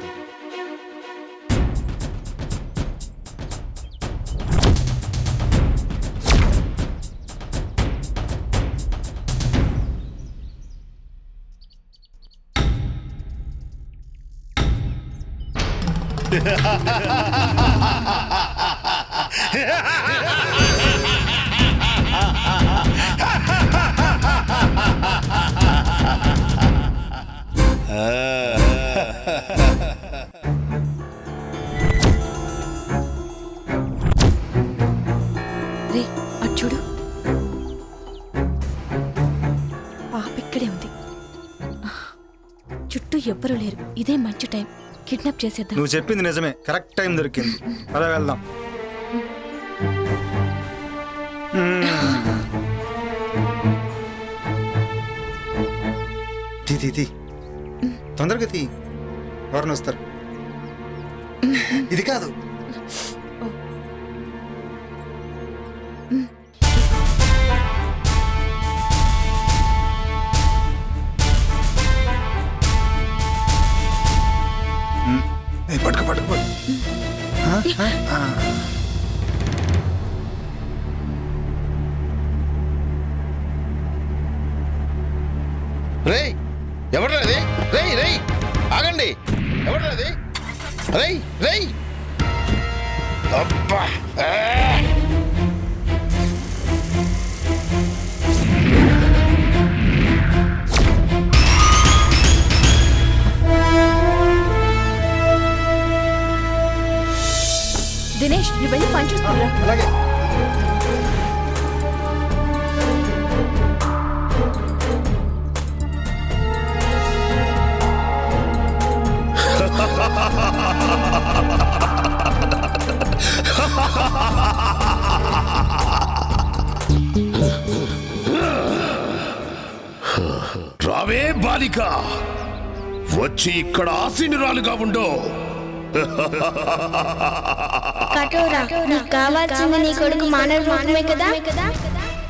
Speaker 7: రే అటు చూడు, పాప ఇక్కడే ఉంది. చుట్టూ ఎవ్వరూ లేరు. ఇదే మంచి టైం, కిడ్నాప్ చేసేద్దాం.
Speaker 13: నువ్వు చెప్పింది నిజమే, కరెక్ట్ టైం దొరికింది. అలా వెళ్దాం. తీ తొందరగా తీ, ఎవరిని వస్తారు. ఇది కాదు. పట్టుకో పట్టుకో.
Speaker 10: రేయ్, ఎవడ్రాది? రేయ్ రేయ్, ఆగండి. ఎవడ్రాది? రేయ్ రేయ్. అబ్బా,
Speaker 7: దినేష్, నువ్వు వెళ్ళి పని చూస్తున్నా.
Speaker 13: అలాగే.
Speaker 14: రావే బాలిక, వచ్చి ఇక్కడ ఆసీనురాలుగా ఉండో.
Speaker 21: కఠోరా, నీకు కావాల్సింది నీ కొడుకు మానవ రూపమే కదా.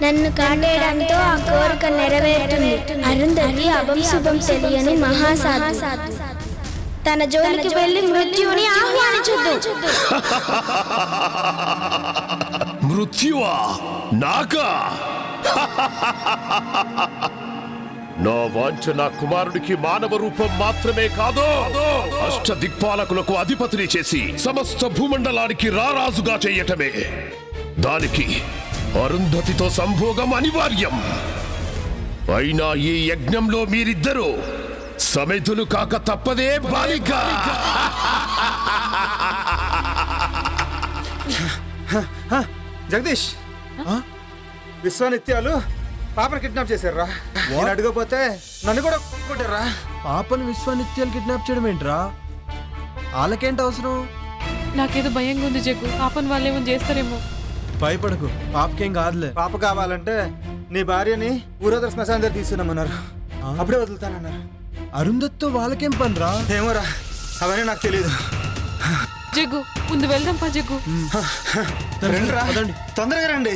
Speaker 21: నన్ను కాటేయడంతో ఆ కోరిక నెరవేరుతుంది. అరుంధతి అభం శుభం తెలియని మహాసాధు. తన జోలికి వెళ్లి మృత్యువుని ఆహ్వానించొద్దు.
Speaker 14: మృత్యువా? నాకా? నా వాంఛ నా కుమారుడికి మానవ రూపం మాత్రమే కాదు, అష్టదిక్పాలకులకు అధిపతిని చేసి సమస్త భూమండలానికి రారాజుగా చెయ్యటమే. దానికి అరుంధతితో సంభోగం అనివార్యం. అయినా ఈ యజ్ఞంలో మీరిద్దరూ సమితులు కాక తప్పదే బాలిక.
Speaker 13: జగదీష్, విశ్వానిత్యాలు పాపను కిడ్నాప్ చేశారా? నేను అడగపోతే నన్ను కూడా కొట్టారా?
Speaker 5: పాపను విశ్వానిత్యాలు కిడ్నాప్ చేయడం ఏంట్రా? వాళ్ళకేంటి అవసరం?
Speaker 2: నాకేదో భయంగా ఉంది జగ్గు. పాపని వాళ్ళేమో చేస్తారేమో.
Speaker 5: భయపడకు, పాపకేం కాదులే.
Speaker 13: పాప కావాలంటే నీ భార్యని ఊరదర శ్మశానం దగ్గర తీసుకున్నామన్నారు. అప్పుడే వదులుతానన్నారు.
Speaker 5: అరుంధతితో వాళ్ళకేం పనిరా?
Speaker 13: ఏమోరా, అవన్నీ నాకు తెలియదు.
Speaker 2: జగ్గు ముందు వెళ్దాం పా జగ్గు.
Speaker 13: రండిరా, తొందరగా రండి.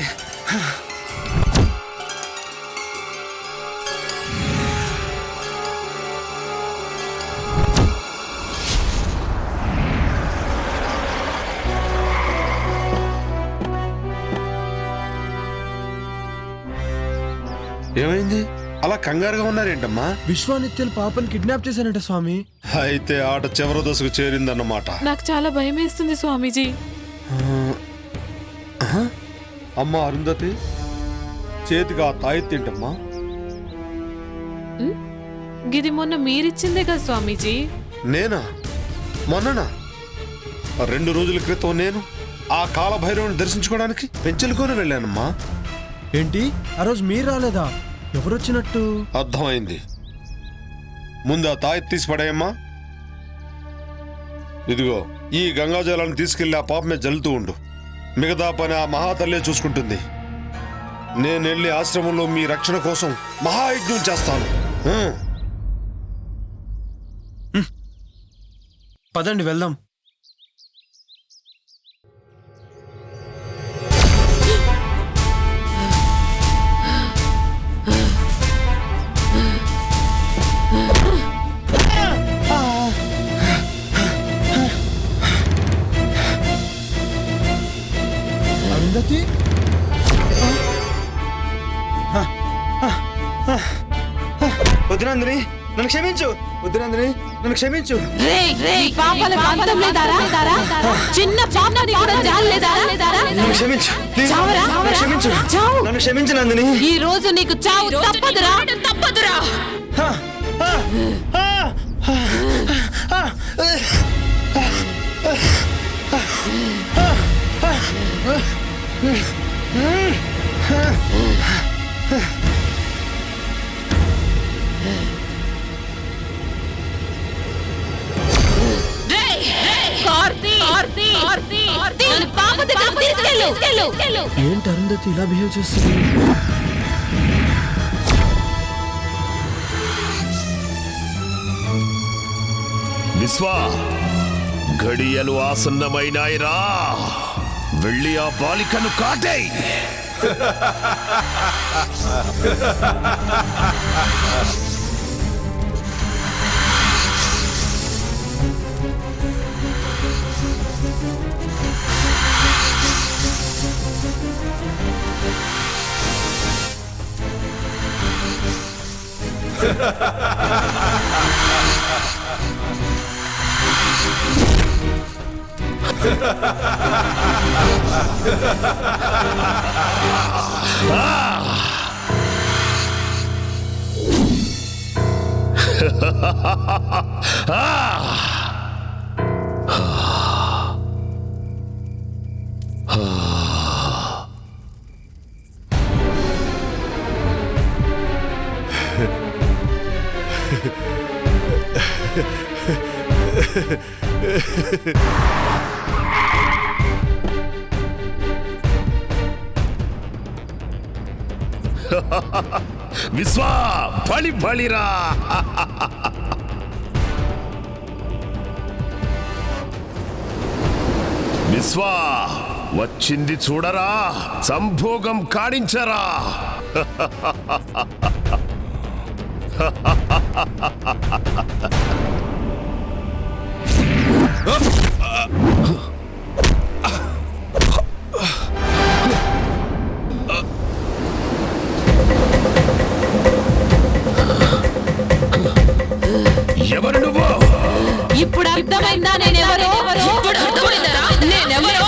Speaker 11: ఏమైంది? అలా కంగారుగా ఉన్నారేంటమ్మా?
Speaker 5: విశ్వానిత్యాలు పాపని కిడ్నాప్ చేశారంట స్వామి.
Speaker 11: అయితే ఆట చివరి దశకు చేరిందన్నమాట.
Speaker 2: నాకు చాలా భయం వేస్తుంది స్వామీజీ.
Speaker 11: అమ్మా అరుంధతి, చేతిగా తాయెత్తేంటమ్మా?
Speaker 2: గిది మొన్న మీరిచ్చిందే కదా స్వామీజీ.
Speaker 11: నేనా? మొన్ననా? 2 రోజుల క్రితం నేను ఆ కాలభైరవుని దర్శించుకోవడానికి పెంచెలుకొని వెళ్ళానమ్మా.
Speaker 5: ఏంటి, ఆ రోజు మీరు రాలేదా? ఎవరొచ్చినట్టు?
Speaker 11: అర్థమైంది. ముందు ఆ తాయెత్తు తీసి పడేయమ్మా. ఇదిగో, ఈ గంగాజలాన్ని తీసుకెళ్లి ఆ పాప మీద జల్లుతూ ఉండు. మిగతా పని ఆ మహాతల్లే చూసుకుంటుంది. నేను వెళ్ళి ఆశ్రమంలో మీ రక్షణ కోసం మహాయజ్ఞం చేస్తాను.
Speaker 5: పదండి వెళ్దాం. అరుంధతి,
Speaker 13: వద్దునందిని, నన్ను క్షమించు. వద్దునందిని, నన్ను క్షమించు.
Speaker 4: చిన్న పాపని కూడా జాలేదారా?
Speaker 13: నన్ను క్షమించు, క్షమించు, నన్ను క్షమించు నందిని.
Speaker 4: ఈ రోజు నీకు చావు తప్పదురా, తప్పదురా.
Speaker 5: ఏంటి అరుంధతి ఇలా బిహేవ్ చేస్తుంది?
Speaker 14: విశ్వా, ఘడియలు ఆసన్నమైనాయిరా. వెళ్ళి ఆ బాలికను కాటేయ్. విశ్వా, బలి బలిరా. విశ్వా, వచ్చింది చూడరా, సంభోగం కాడించరా. ఎవరు నువ్వు?
Speaker 4: ఇప్పుడు అర్థమైందా నేనెవరో? ఇప్పుడు అర్థమైందా నేనెవరో?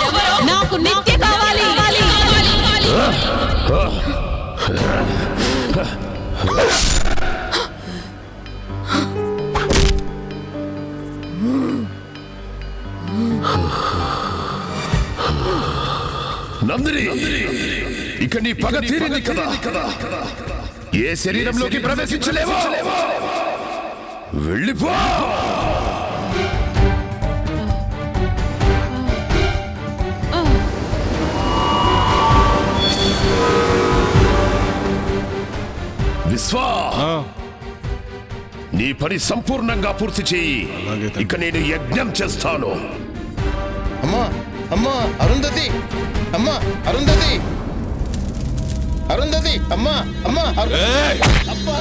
Speaker 4: నాకు నిత్య కావాలి.
Speaker 14: నందిని, ఇక నీ పగ తీరింది కదా. ఏ శరీరంలోకి ప్రవేశించలేవో వెళ్ళిపో. విశ్వా, నీ పని సంపూర్ణంగా పూర్తి చేయి. ఇక నేను యజ్ఞం చేస్తాను.
Speaker 10: అమ్మా అమ్మా అరుంధతి, అమ్మా అరుంధతి, అరుంధతి, అమ్మా అమ్మా అబ్బా.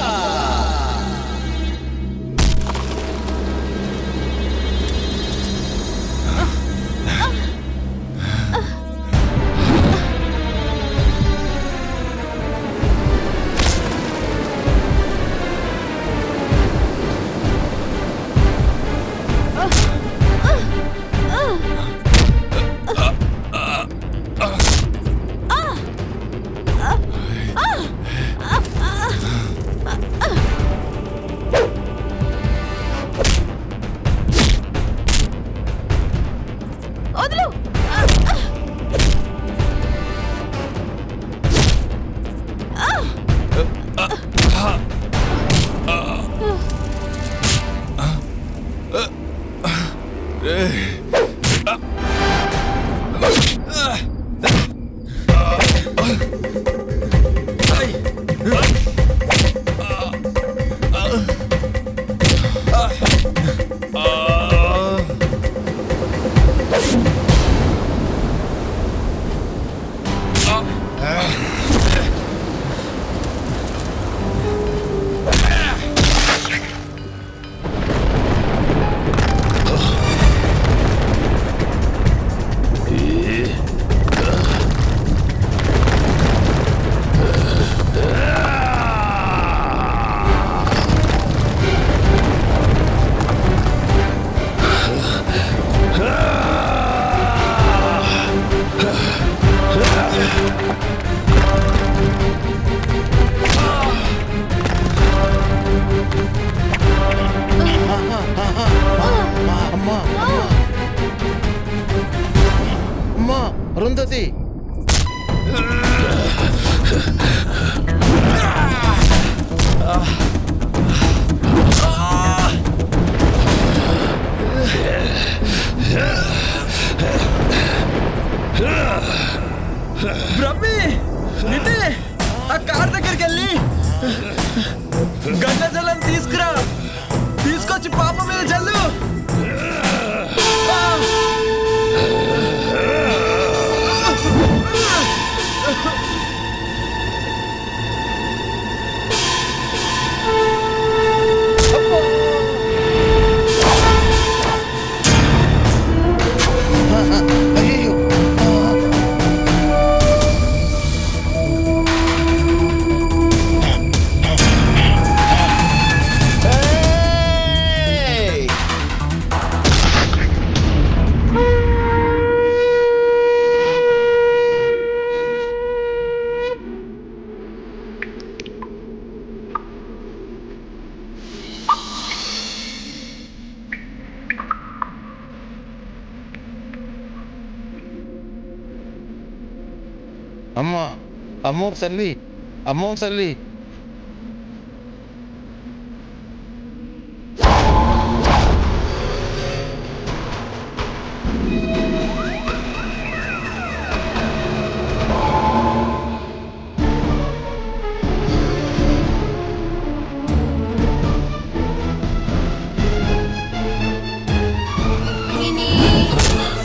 Speaker 10: అమ్మా అరుంధతి,
Speaker 5: బ్రహ్మి నిన్నే ఆ కార్ దగ్గరికి వెళ్ళి గంగ జలం తీసుకురా, తీసుకొచ్చి పాప మీద జల్లు. అమ్మా అమ్మో తల్లి, అమ్మో తల్లి.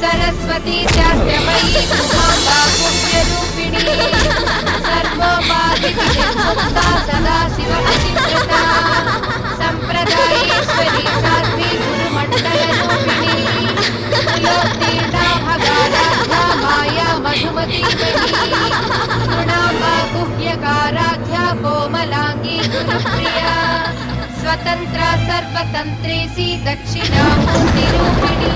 Speaker 4: सरस्वती चास्त्रमयी माता पुण्यरूपिणी सर्वोपाधिमुक्ता सदा शिवपतिव्रता संप्रदायेश्वरी साध्वी गुरुमण्डलरूपिणी त्रिलोकीर्णा भगाराध्या माया Madhumati गुणाम्बा गुह्यकाराध्या कोमलांगी Gurupriya स्वतंत्रा सर्वतन्त्रेसी दक्षिणामूर्तिरूपिणी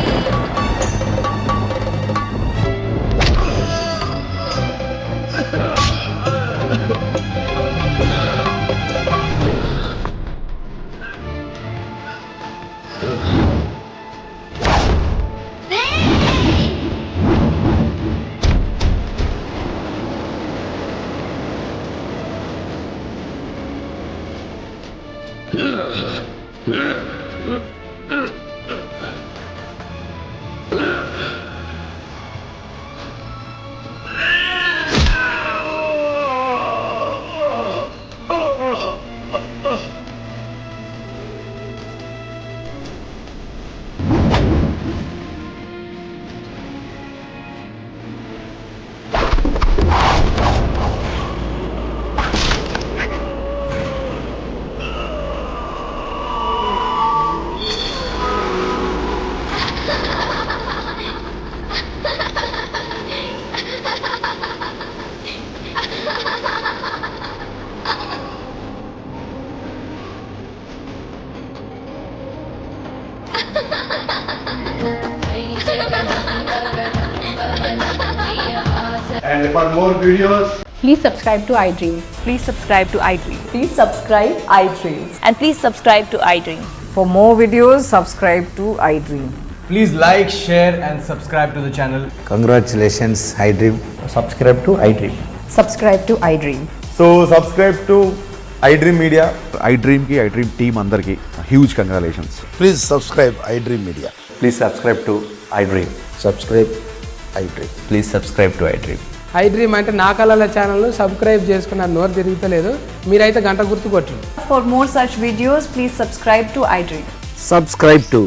Speaker 3: And for more videos,
Speaker 17: please subscribe to iDream. Please subscribe to iDream.
Speaker 23: Please subscribe iDream.
Speaker 17: And please subscribe to iDream.
Speaker 23: For more videos, subscribe to iDream.
Speaker 5: Please like, share and subscribe to the channel.
Speaker 24: Congratulations, iDream.
Speaker 3: subscribe to iDream.
Speaker 23: Subscribe to iDream.
Speaker 3: So subscribe to iDream Media. iDream ki iDream team andarki huge congratulations.
Speaker 10: Please subscribe iDream Media.
Speaker 3: Please subscribe to iDream.
Speaker 10: Subscribe iDream.
Speaker 3: Please subscribe to iDream.
Speaker 25: iDream అంటే నా కళల ఛానల్ను subscribe చేసుకున్న నోరు తిరుగుతలేదు మీరైతే గంట గుర్తు కొట్టండి.
Speaker 23: For more such videos, please subscribe to iDream.
Speaker 26: Subscribe to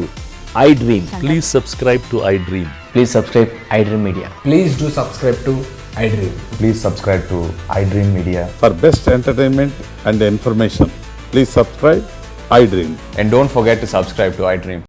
Speaker 26: iDream. Please subscribe to iDream.
Speaker 3: Please subscribe iDream Media.
Speaker 5: Please do subscribe to iDream.
Speaker 3: Please subscribe to iDream Media. For best entertainment and information, please subscribe iDream.
Speaker 26: And don't forget to subscribe to iDream.